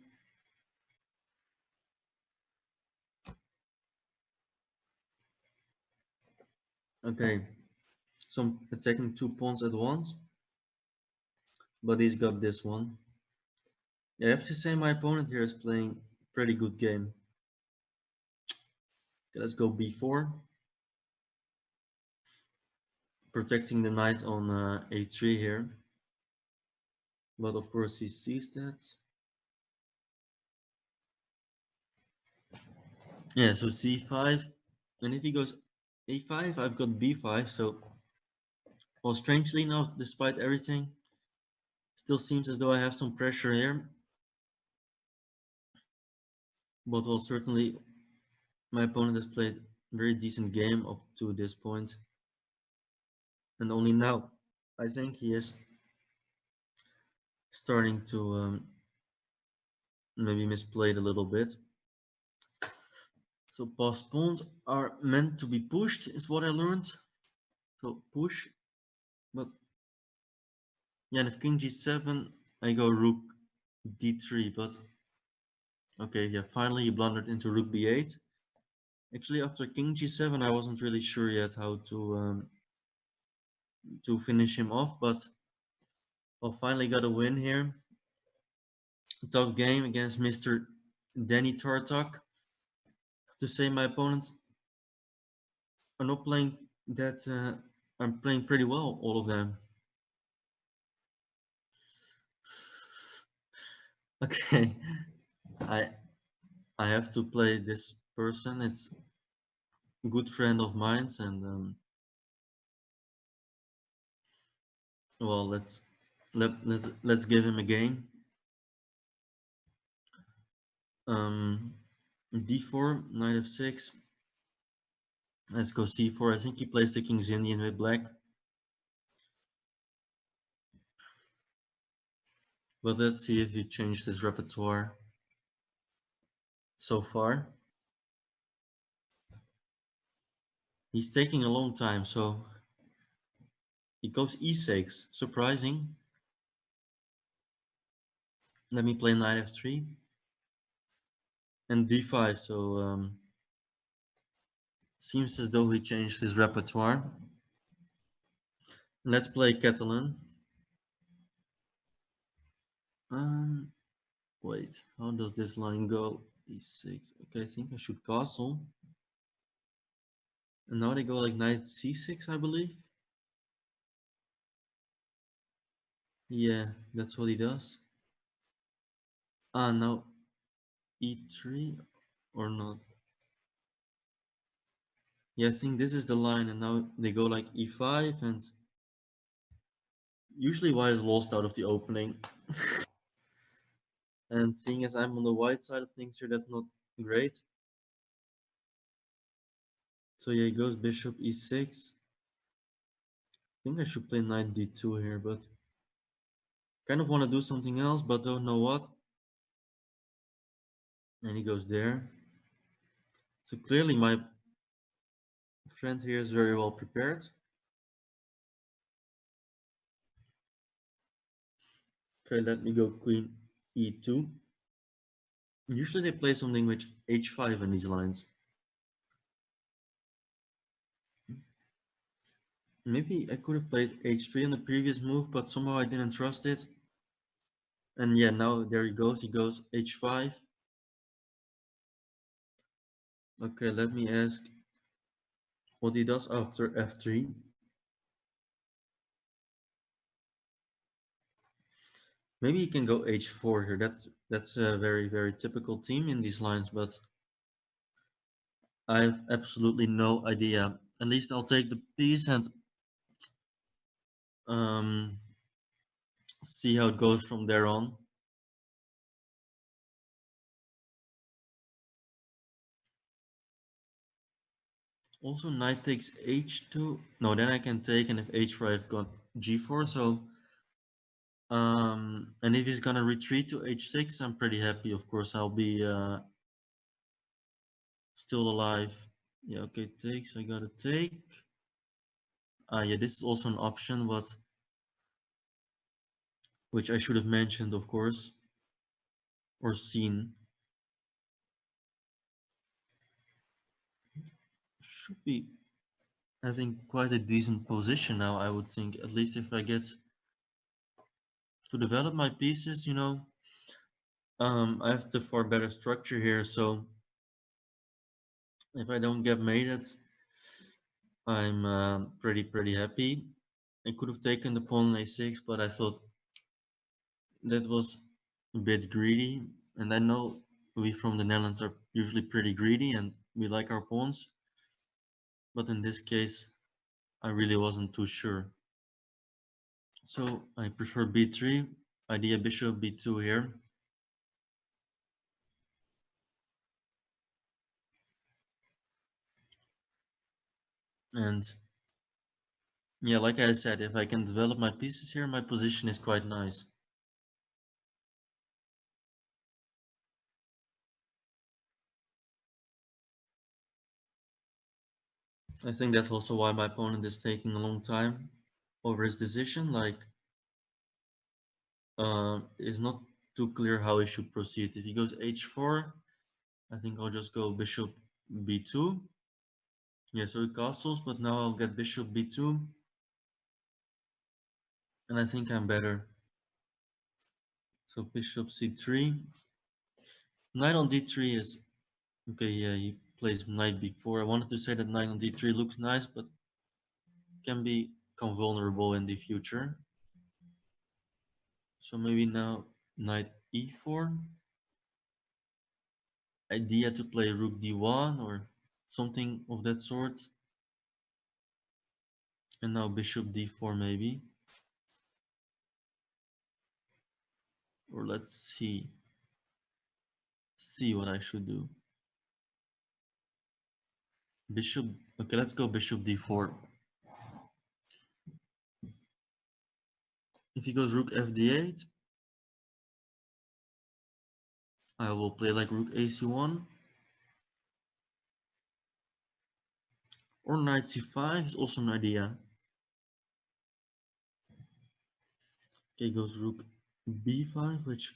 Okay, so I'm attacking 2 pawns at once, but he's got this one. Yeah, I have to say my opponent here is playing pretty good game. Okay, let's go b4, protecting the knight on a3 here. But of course he sees that. Yeah, so c5, and if he goes a5, I've got b5. So, well, strangely enough, despite everything, still seems as though I have some pressure here. But well, certainly my opponent has played a very decent game up to this point, and only now I think he is starting to maybe misplay it a little bit. So passed pawns are meant to be pushed, is what I learned. So push, but yeah, and if king g7, I go rook d3, but okay, yeah, finally he blundered into rook b8. Actually, after king g7, I wasn't really sure yet how to finish him off, but I finally got a win here. Tough game against Mr. Danny Tartak to say my opponents are not playing that. I'm playing pretty well, all of them. Okay, I I have to play this person. It's a good friend of mine, and well, let's give him a game. Um, d4, knight f6. Let's go c4. I think he plays the king's Indian with black. But let's see if he changed his repertoire so far. He's taking a long time, so he goes e6. Surprising. Let me play knight f3 and d5. So seems as though he changed his repertoire. Let's play Catalan. Um, Wait, how does this line go? e6. Okay, I think I should castle. And now they go like knight c6, I believe. Yeah, that's what he does. Ah, now e3 or not? Yeah, I think this is the line, and now they go like e5, and usually white is lost out of the opening. And seeing as I'm on the white side of things here, that's not great. So yeah, he goes bishop e6. I think I should play knight d2 here, but kind of want to do something else, but don't know what. And he goes there. So clearly my friend here is very well prepared. Okay, let me go queen e2. Usually they play something with h5 in these lines. Maybe I could have played h3 in the previous move, but somehow I didn't trust it. And yeah, now there he goes. He goes h5. Okay, let me ask what he does after f3. Maybe he can go h4 here. That's a very, very typical team in these lines, but I have absolutely no idea. At least I'll take the piece and um, see how it goes from there on. Also, knight takes h2. No, then I can take, and if h4, I've got g4. So, and if he's gonna retreat to h6, I'm pretty happy. Of course, I'll be still alive. Yeah, okay, takes. I gotta take. Yeah, this is also an option, but which I should have mentioned, of course, or seen. Should be having quite a decent position now, I would think. At least if I get to develop my pieces, I have the far better structure here. So if I don't get mated, I'm pretty happy. I could have taken the pawn on a6, but I thought that was a bit greedy. And I know we from the Netherlands are usually pretty greedy and we like our pawns. But in this case, I really wasn't too sure. So I prefer b3, idea bishop b2 here. And yeah, like I said, if I can develop my pieces here, my position is quite nice. I think that's also why my opponent is taking a long time over his decision. Like, it's not too clear how he should proceed. If he goes h4, I think I'll just go bishop b2. Yeah, so he castles, but now I'll get bishop b2, and I think I'm better. So bishop c3. Knight on d3 is okay. Yeah, he plays knight b4. I wanted to say that knight on d3 looks nice, but can become vulnerable in the future. So maybe now knight e4. Idea to play rook d1 or something of that sort. And now bishop d4 maybe. Or let's see what I should do. Bishop, okay, let's go bishop d4. If he goes rook fd8, I will play like rook ac1. Or knight c5 is also an idea. Okay, goes rook b5, which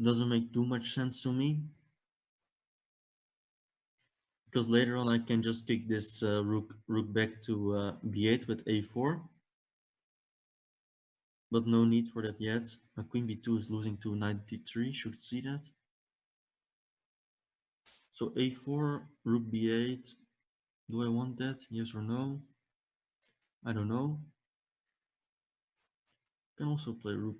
doesn't make too much sense to me. Because later on I can just kick this rook back to b8 with a4. But no need for that yet. Queen b2 is losing to knight d3, should see that. So a4, rook b8. Do I want that? Yes or no? I don't know. Can also play rook.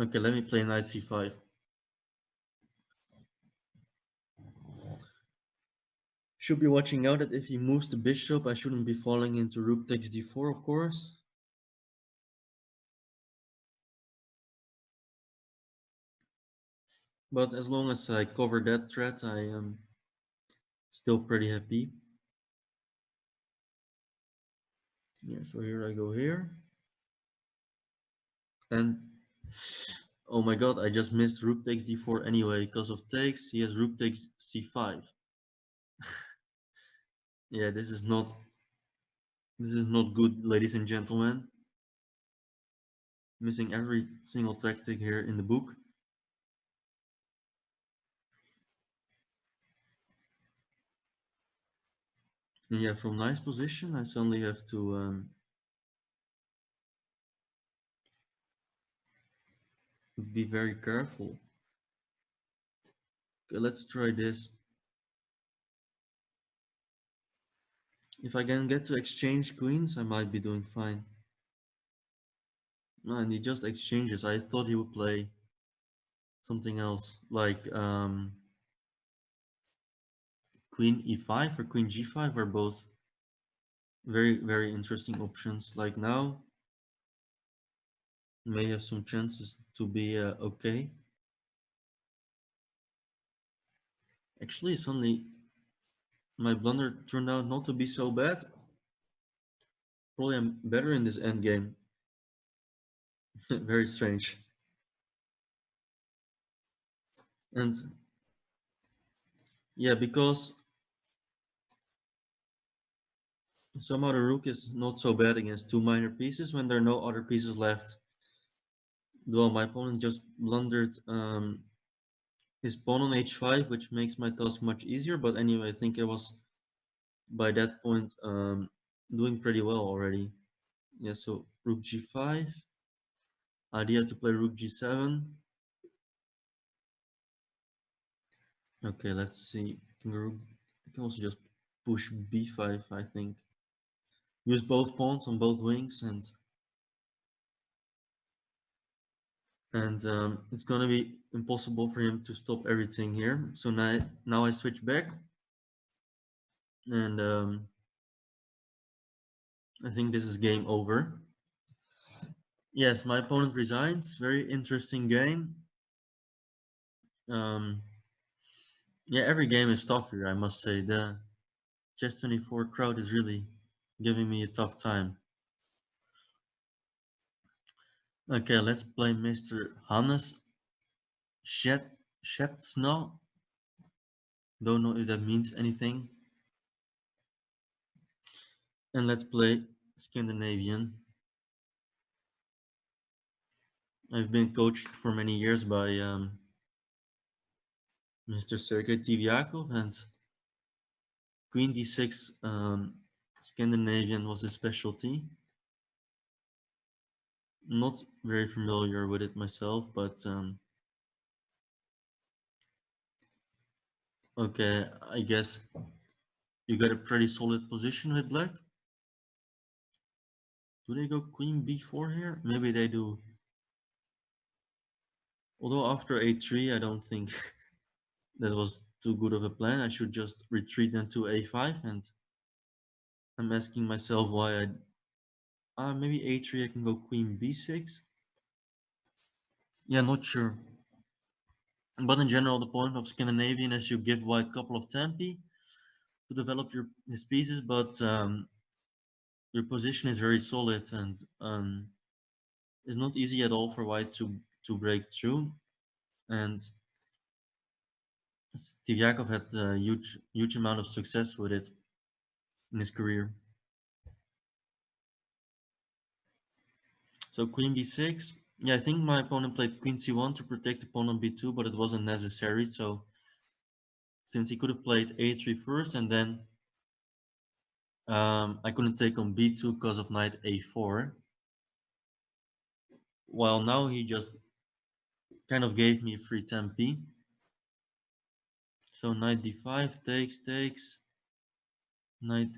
Okay, let me play knight c5. Should be watching out that if he moves the bishop, I shouldn't be falling into rook takes d4, of course. But as long as I cover that threat, I am still pretty happy. Yeah, so here I go here. And oh my god, I just missed rook takes d4 anyway. Because of takes, he has rook takes c5. Yeah, this is not good, ladies and gentlemen. Missing every single tactic here in the book. And yeah, from nice position, I suddenly have to be very careful. Okay, let's try this. If I can get to exchange queens, I might be doing fine. No, and he just exchanges. I thought he would play something else, like queen e5 or queen g5 are both very, very interesting options. Like now, may have some chances to be okay. Actually, suddenly my blunder turned out not to be so bad. Probably I'm better in this endgame. Very strange. And yeah, because somehow the rook is not so bad against two minor pieces when there are no other pieces left. Well, my opponent just blundered his pawn on h5, which makes my task much easier. But anyway, I think I was by that point doing pretty well already. Yeah, so rook g5. Idea to play rook g7. Okay, let's see. I can also just push b5, I think. Use both pawns on both wings and it's gonna be impossible for him to stop everything here. So now I switch back and I think this is game over. Yes, my opponent resigns. Very interesting game. Um, yeah, every game is tough here, I must say. The Chess24 crowd is really giving me a tough time. Okay, let's play Mr. Hannes Schetsno. Don't know if that means anything. And let's play Scandinavian. I've been coached for many years by Mr. Sergei Tivyakov, and Queen d6 Scandinavian was his specialty. Not very familiar with it myself, but okay, I guess you got a pretty solid position with black. Do they go queen b4 here? Maybe they do. Although after a3, I don't think that was too good of a plan. I should just retreat then to a5, and I'm asking myself why I... maybe a3 I can go queen b6. Yeah, not sure. But in general, the point of Scandinavian is you give white a couple of tempi to develop his pieces, but your position is very solid and it's not easy at all for white to break through. And Steve Yakov had a huge amount of success with it in his career. So queen b6. Yeah, I think my opponent played queen c1 to protect pawn on b2, but it wasn't necessary. So since he could have played a3 first, and then I couldn't take on b2 because of knight a4. While now he just kind of gave me a free tempi. So knight d5 takes. Knight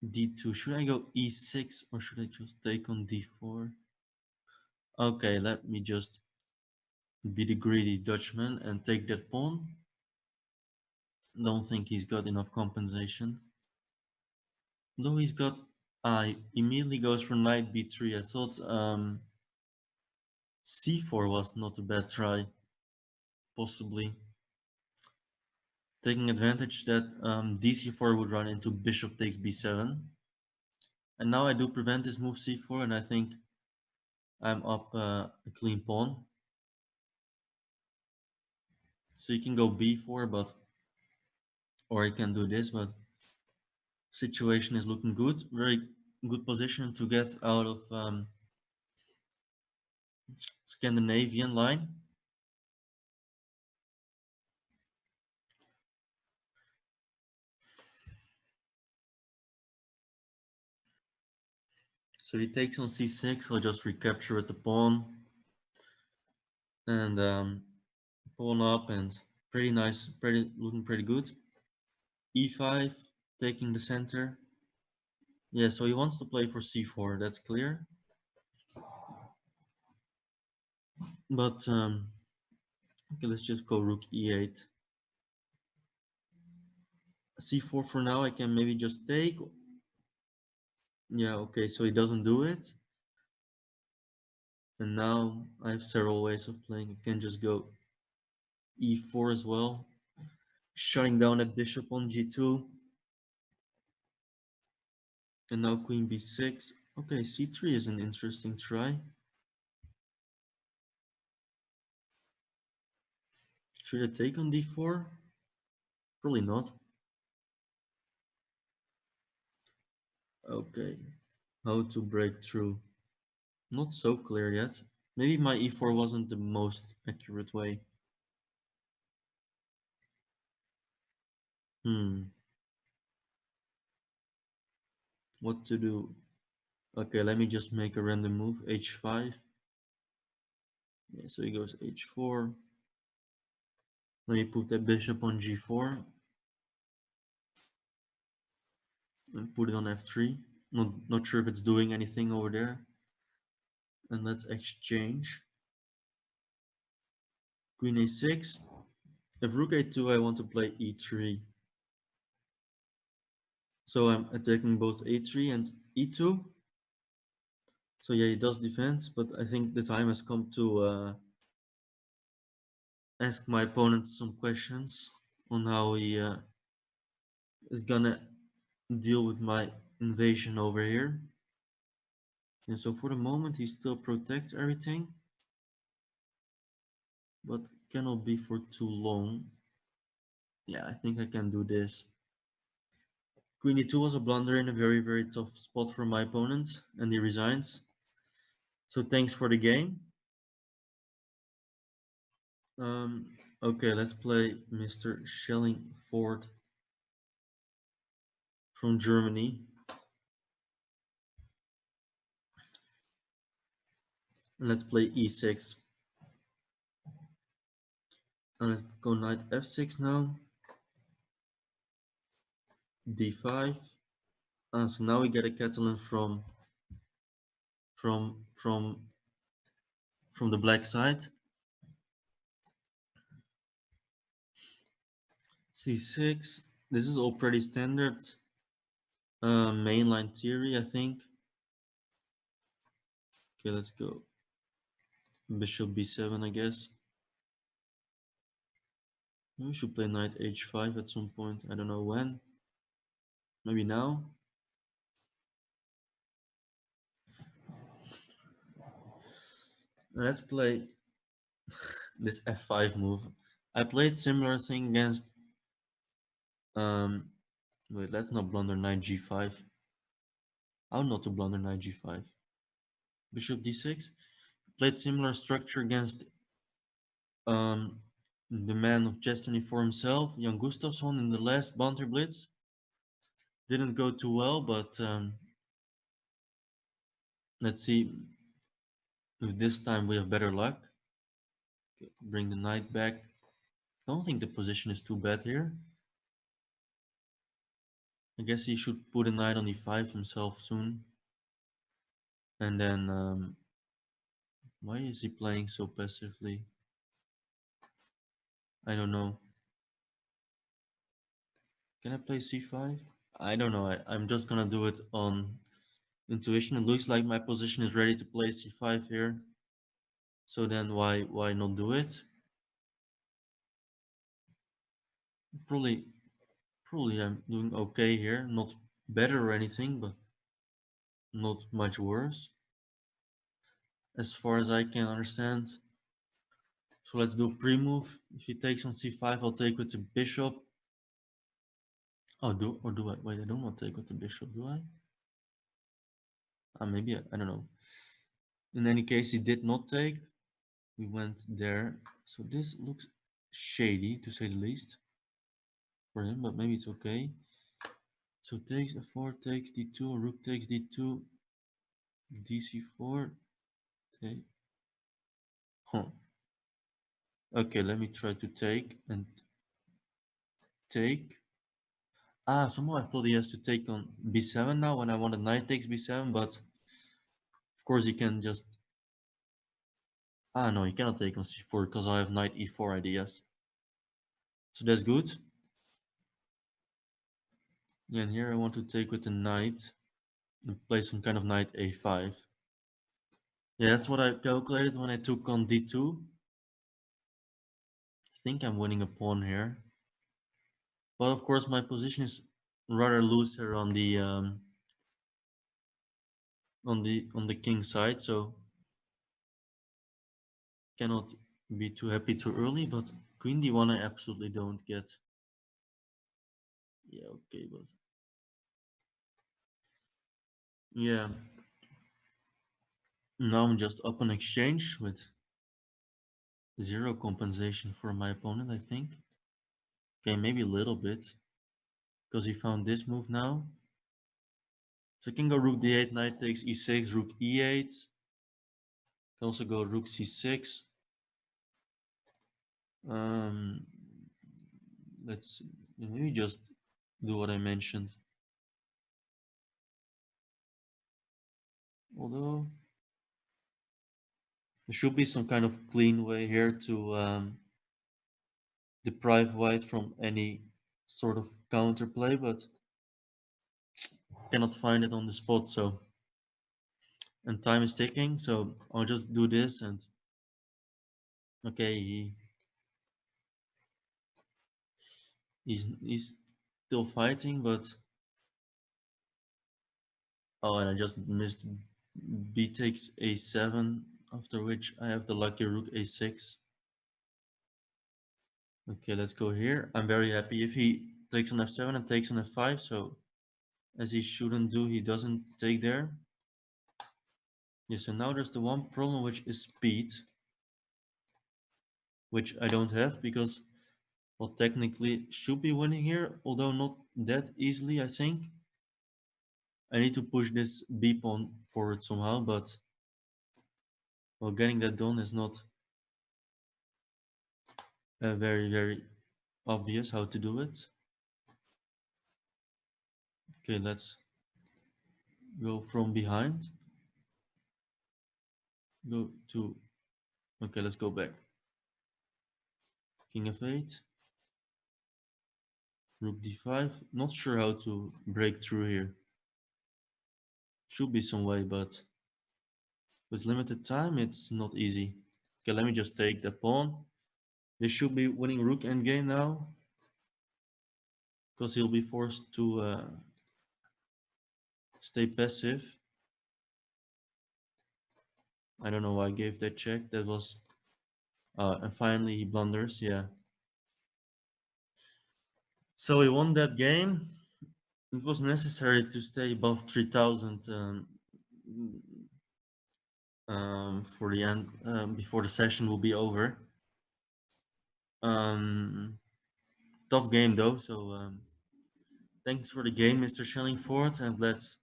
d2. Should I go e6 or should I just take on d4? Okay, let me just be the greedy Dutchman and take that pawn. Don't think he's got enough compensation. Though he's got... I immediately goes for knight b3. I thought c4 was not a bad try, possibly. Taking advantage that dc4 would run into bishop takes b7. And now I do prevent this move c4, and I think I'm up a clean pawn. So you can go b4, but... or you can do this, but situation is looking good. Very good position to get out of Scandinavian line. So he takes on c6. I'll just recapture with the pawn and pawn up, and pretty nice, looking pretty good. e5, taking the center. Yeah, so he wants to play for c4. That's clear. But okay, let's just go rook e8. c4 for now. I can maybe just take. Yeah, okay, so he doesn't do it. And now I have several ways of playing. I can just go e4 as well, shutting down that bishop on g2. And now queen b6. Okay, c3 is an interesting try. Should I take on d4? Probably not. Okay, how to break through? Not so clear yet. Maybe my e4 wasn't the most accurate way. What to do? Okay, let me just make a random move. h5. Yeah, so he goes h4. Let me put that bishop on g4 and put it on f3. Not sure if it's doing anything over there. And let's exchange. Queen a6. If rook a2, I want to play e3. So I'm attacking both a3 and e2. So yeah, he does defend, but I think the time has come to ask my opponent some questions on how he is gonna deal with my invasion over here. And so for the moment, he still protects everything, but cannot be for too long. Yeah, I think I can do this. Queen e2 was a blunder in a very tough spot for my opponent, and he resigns. So thanks for the game. Okay, let's play Mr. Schellingford from Germany. Let's play e6. And let's go knight f6 now. d5. So now we get a Catalan from from from the black side. c6. This is all pretty standard mainline theory, I think. Okay, let's go. Bishop b7, I guess. Maybe we should play knight h5 at some point. I don't know when. Maybe now. Let's play this f5 move. I played similar thing against wait, let's not blunder knight g5. How not to blunder knight g5? Bishop d6. Played similar structure against um the man of destiny for himself, Jan Gustafsson, in the last Banter Blitz. Didn't go too well, but let's see if this time we have better luck. Bring the knight back. Don't think the position is too bad here. I guess he should put a knight on e5 himself soon. And then, why is he playing so passively? I don't know. Can I play c5? I don't know. I'm just gonna do it on intuition. It looks like my position is ready to play c5 here. So then why not do it? Probably probably I'm doing okay here. Not better or anything, but not much worse. As far as I can understand. So let's do pre-move. If he takes on c5, I'll take with the bishop. Oh, do I? Wait, I don't want to take with the bishop, do I? Maybe, I don't know. In any case, he did not take. We went there. So this looks shady, to say the least, for him, but maybe it's okay. So takes f4, takes d2, rook takes d2, dc4, take. Huh. Okay, let me try to take and take. Somehow I thought he has to take on b7 now when I wanted knight takes b7, but of course he can just... no, he cannot take on c4 because I have knight e4 ideas. So that's good. Yeah, and here I want to take with the knight and play some kind of knight a5. Yeah, that's what I calculated when I took on d2. I think I'm winning a pawn here. But of course my position is rather loose here on the king side, so cannot be too happy too early, but queen d1 I absolutely don't get. Yeah, okay, but yeah, now I'm just up on exchange with zero compensation for my opponent, I think. Okay, maybe a little bit, because he found this move now. So I can go rook d8, knight takes e6, rook e8. Can also go rook c6. Um, let's maybe just do what I mentioned. Although there should be some kind of clean way here to deprive white from any sort of counterplay, but cannot find it on the spot. So, and time is ticking, so I'll just do this. And okay, he's still fighting, but oh, and I just missed b takes a7, after which I have the lucky rook a6. Okay, let's go here. I'm very happy if he takes on f7 and takes on f5, so as he shouldn't do, he doesn't take there. Yeah, so now there's the one problem, which is speed, which I don't have because, well, technically should be winning here, although not that easily, I think. I need to push this b pawn forward somehow, but Well, getting that done is not very, very obvious how to do it. Okay, let's go from behind. Go to... Okay, let's go back. King f8. Rook d5. Not sure how to break through here. Should be some way, but with limited time, it's not easy. Okay, let me just take the pawn. They should be winning rook endgame now, because he'll be forced to stay passive. I don't know why I gave that check. That was... and finally he blunders, yeah. So he won that game. It was necessary to stay above 3000 for the end, before the session will be over. Tough game though, so thanks for the game, Mr. Schellingford, and let's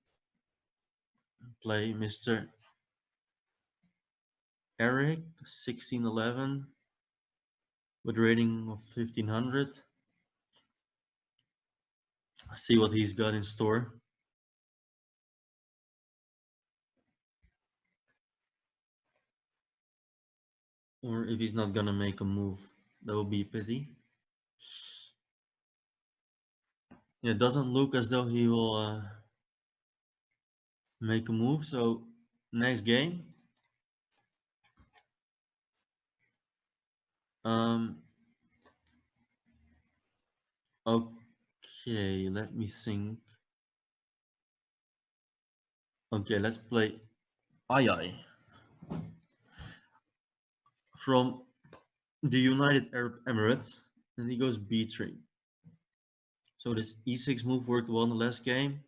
play Mr. Eric, 1611, with rating of 1500. See what he's got in store. Or if he's not gonna make a move, that would be a pity. Yeah, it doesn't look as though he will make a move, so next game. Um, okay, let me think. Okay, let's play Ai from the United Arab Emirates, and he goes b3. So this e6 move worked well in the last game.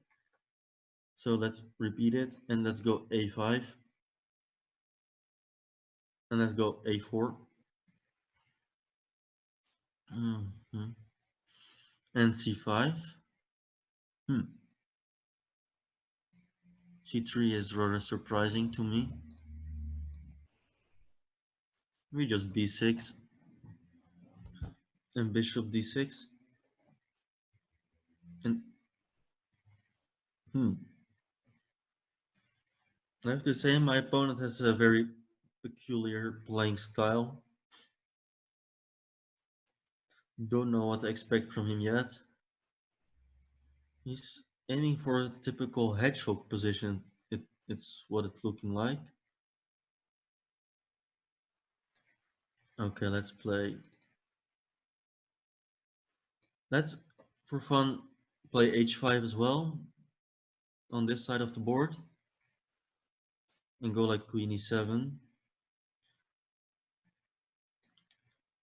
So let's repeat it, and let's go a5, and let's go a4, and c5. C3 is rather surprising to me. We just b6 and bishop d6. And I have to say my opponent has a very peculiar playing style. Don't know what to expect from him yet. He's aiming for a typical hedgehog position. It's what it's looking like. Okay, let's play. Let's, for fun, play h5 as well on this side of the board. And go like queen e7.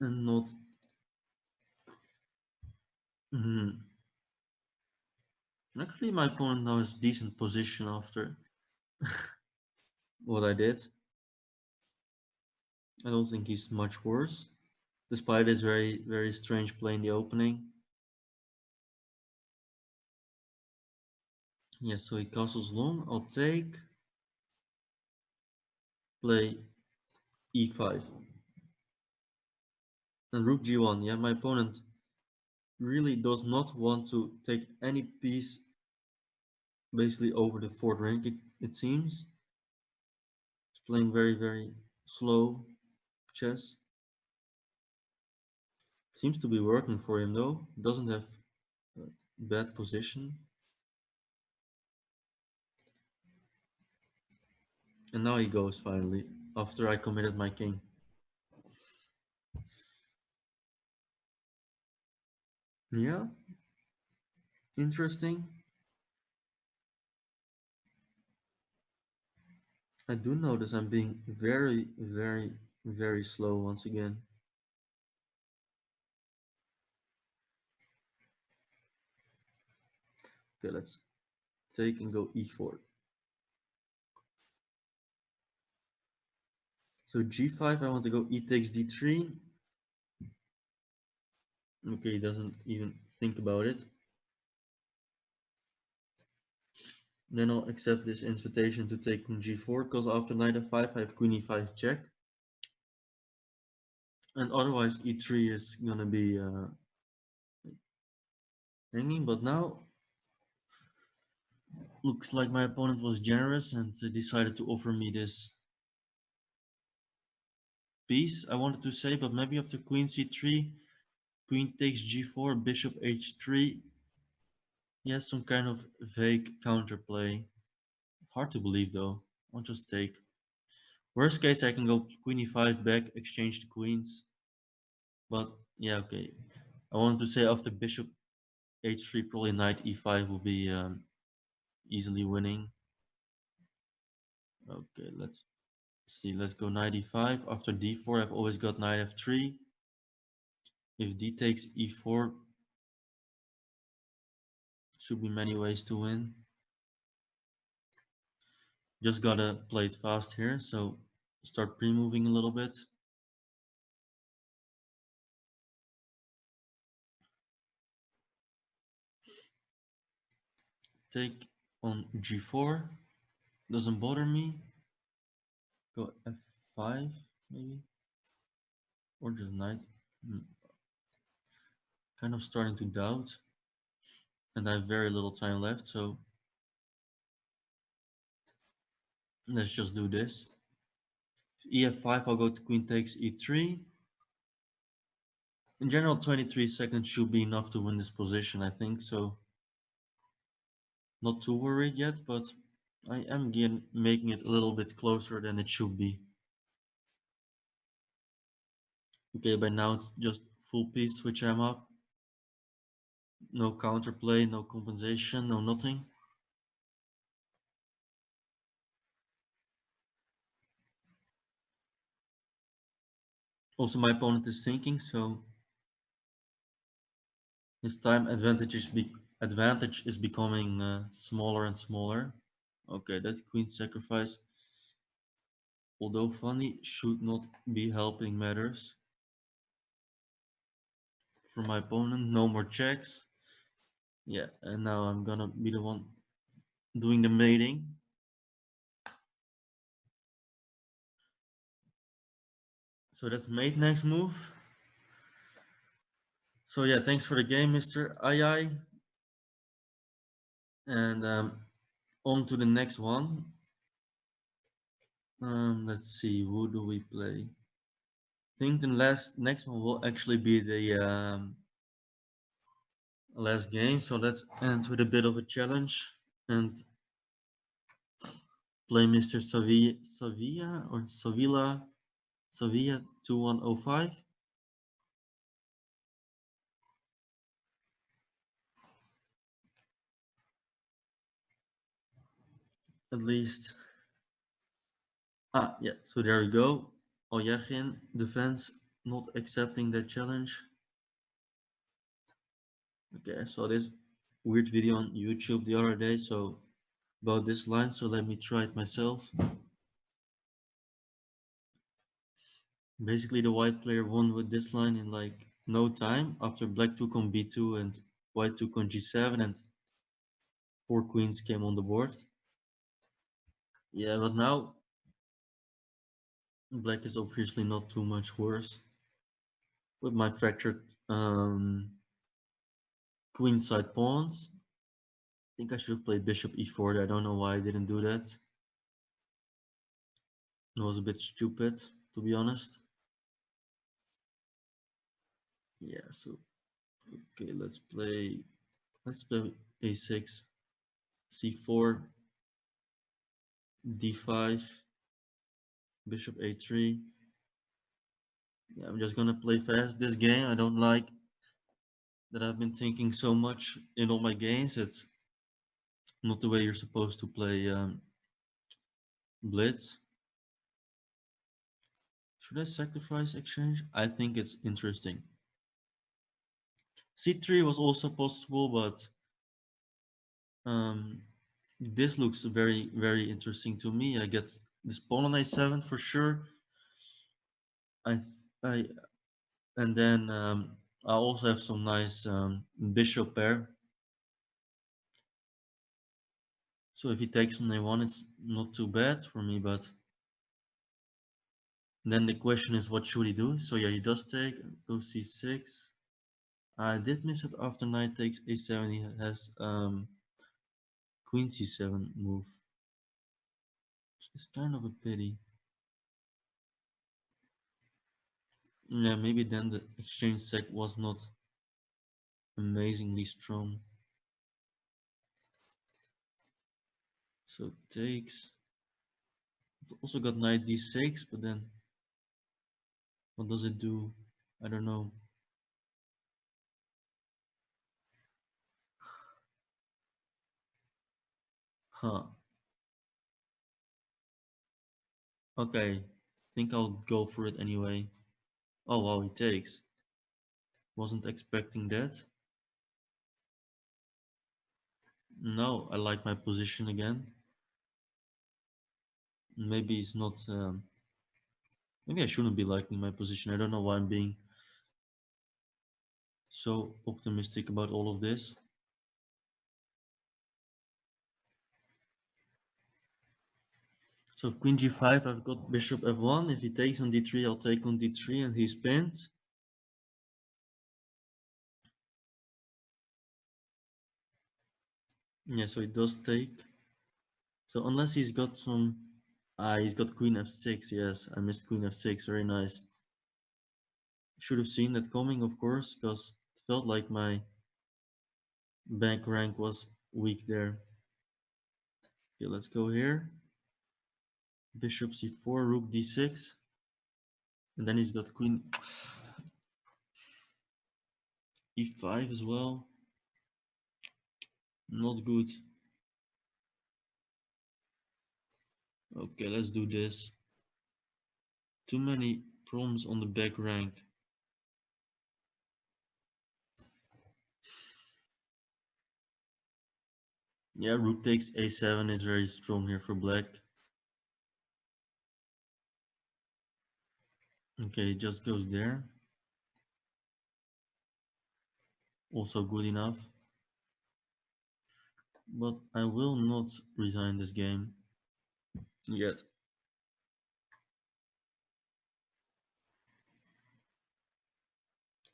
And not... Actually, my opponent now is decent position after what I did. I don't think he's much worse, despite his very, very strange play in the opening. Yes, so he castles long. I'll take, play e5. And rook g1. Yeah, my opponent really does not want to take any piece basically over the fourth rank, it seems. He's playing very, very slow chess. Seems to be working for him though. Doesn't have a bad position. And now he goes finally, after I committed my king. Yeah, interesting. I do notice I'm being very, very, very slow once again. Okay, let's take and go e4. So g5, I want to go e takes d3. Okay, he doesn't even think about it. Then I'll accept this invitation to take on g4, because after knight f5 I have queen e5 check. And otherwise e3 is gonna be hanging, but now looks like my opponent was generous and decided to offer me this piece, I wanted to say, but maybe after queen c3, queen takes g4, bishop h3, he has some kind of vague counterplay. Hard to believe though. I'll just take. Worst case, I can go queen e5 back, exchange the queens. But yeah, okay. I wanted to say after bishop h3, probably knight e5 will be easily winning. Okay, let's see. Let's go knight e5. After d4, I've always got knight f3. If d takes e4, should be many ways to win. Just gotta play it fast here, so start pre-moving a little bit. Take on g4, doesn't bother me. Go f5 maybe, or just knight. Kind of starting to doubt, and I have very little time left, so let's just do this. ef5, I'll go to queen takes e3. In general, 23 seconds should be enough to win this position, I think, so not too worried yet, but I am again making it a little bit closer than it should be. Okay, by now it's just full piece switch I'm up. No counterplay, no compensation, no nothing. Also, my opponent is thinking, so his time advantage is becoming smaller and smaller. Okay, that queen sacrifice, although funny, should not be helping matters. For my opponent, no more checks. Yeah, and now I'm gonna be the one doing the mating. So that's mate next move. So yeah, thanks for the game, Mr. Ai. And on to the next one. Let's see, who do we play? I think the next one will actually be the last game. So let's end with a bit of a challenge and play Mr. Sevilla 2105. At least. Ah, yeah. So there we go. Oyagin defense not accepting that challenge. Okay, I saw this weird video on YouTube the other day. So about this line. So let me try it myself. Basically, the white player won with this line in like no time after black took on b2 and white took on g7 and four queens came on the board. Yeah, but now black is obviously not too much worse with my fractured queen side pawns. I think I should have played bishop e4. I don't know why I didn't do that. It was a bit stupid, to be honest. Yeah, so okay, let's play a6, c4, d5, bishop a3. Yeah, I'm just gonna play fast this game. I don't like that I've been thinking so much in all my games. It's not the way you're supposed to play Blitz. Should I sacrifice exchange? I think it's interesting. c3 was also possible, but um, this looks very, very interesting to me. I get this pawn on a7 for sure. I and then I also have some nice bishop pair. So if he takes on a1, it's not too bad for me, but then the question is, what should he do? So yeah, he does take, go c6. I did miss it after knight takes a7. He has queen c7 move, which is kind of a pity. Yeah, maybe then the exchange sec was not amazingly strong. So takes. Also got knight d6, but then what does it do? I don't know. Huh. Okay. Think I'll go for it anyway. Oh wow, he takes. Wasn't expecting that. No, I like my position again. Maybe it's not. Maybe I shouldn't be liking my position. I don't know why I'm being so optimistic about all of this. So queen g5, I've got bishop f1. If he takes on d3, I'll take on d3 and he's pinned. Yeah, so he does take. So unless he's got some... Ah, he's got queen f6. Yes, I missed queen f6. Very nice. Should have seen that coming, of course, because it felt like my bank rank was weak there. Okay, let's go here. Bishop c4, rook d6. And then he's got queen e5 as well. Not good. Okay, let's do this. Too many problems on the back rank. Yeah, rook takes a7 is very strong here for black. Okay, it just goes there. Also good enough. But I will not resign this game yet.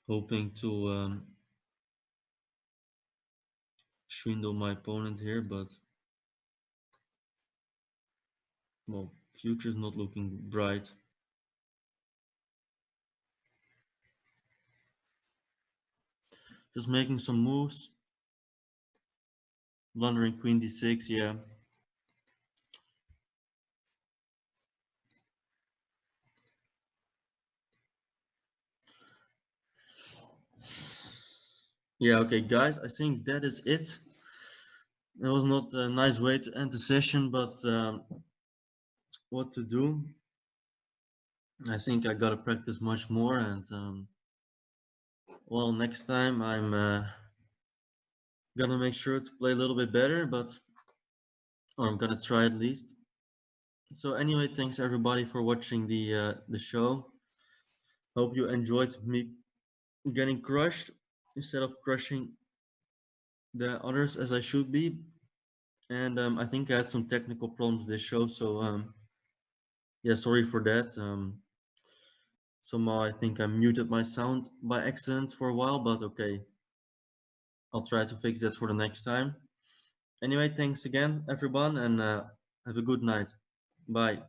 Hoping to swindle my opponent here, but well, future's not looking bright. Just making some moves. Blundering queen d6, yeah. Yeah, okay, guys, I think that is it. That was not a nice way to end the session, but what to do? I think I gotta practice much more, and well, next time I'm gonna make sure to play a little bit better, but or I'm gonna try at least. So anyway, thanks everybody for watching the show. Hope you enjoyed me getting crushed instead of crushing the others as I should be. And I think I had some technical problems this show, so yeah, sorry for that. Somehow I think I muted my sound by accident for a while, but okay, I'll try to fix that for the next time. Anyway, thanks again, everyone, and have a good night. Bye.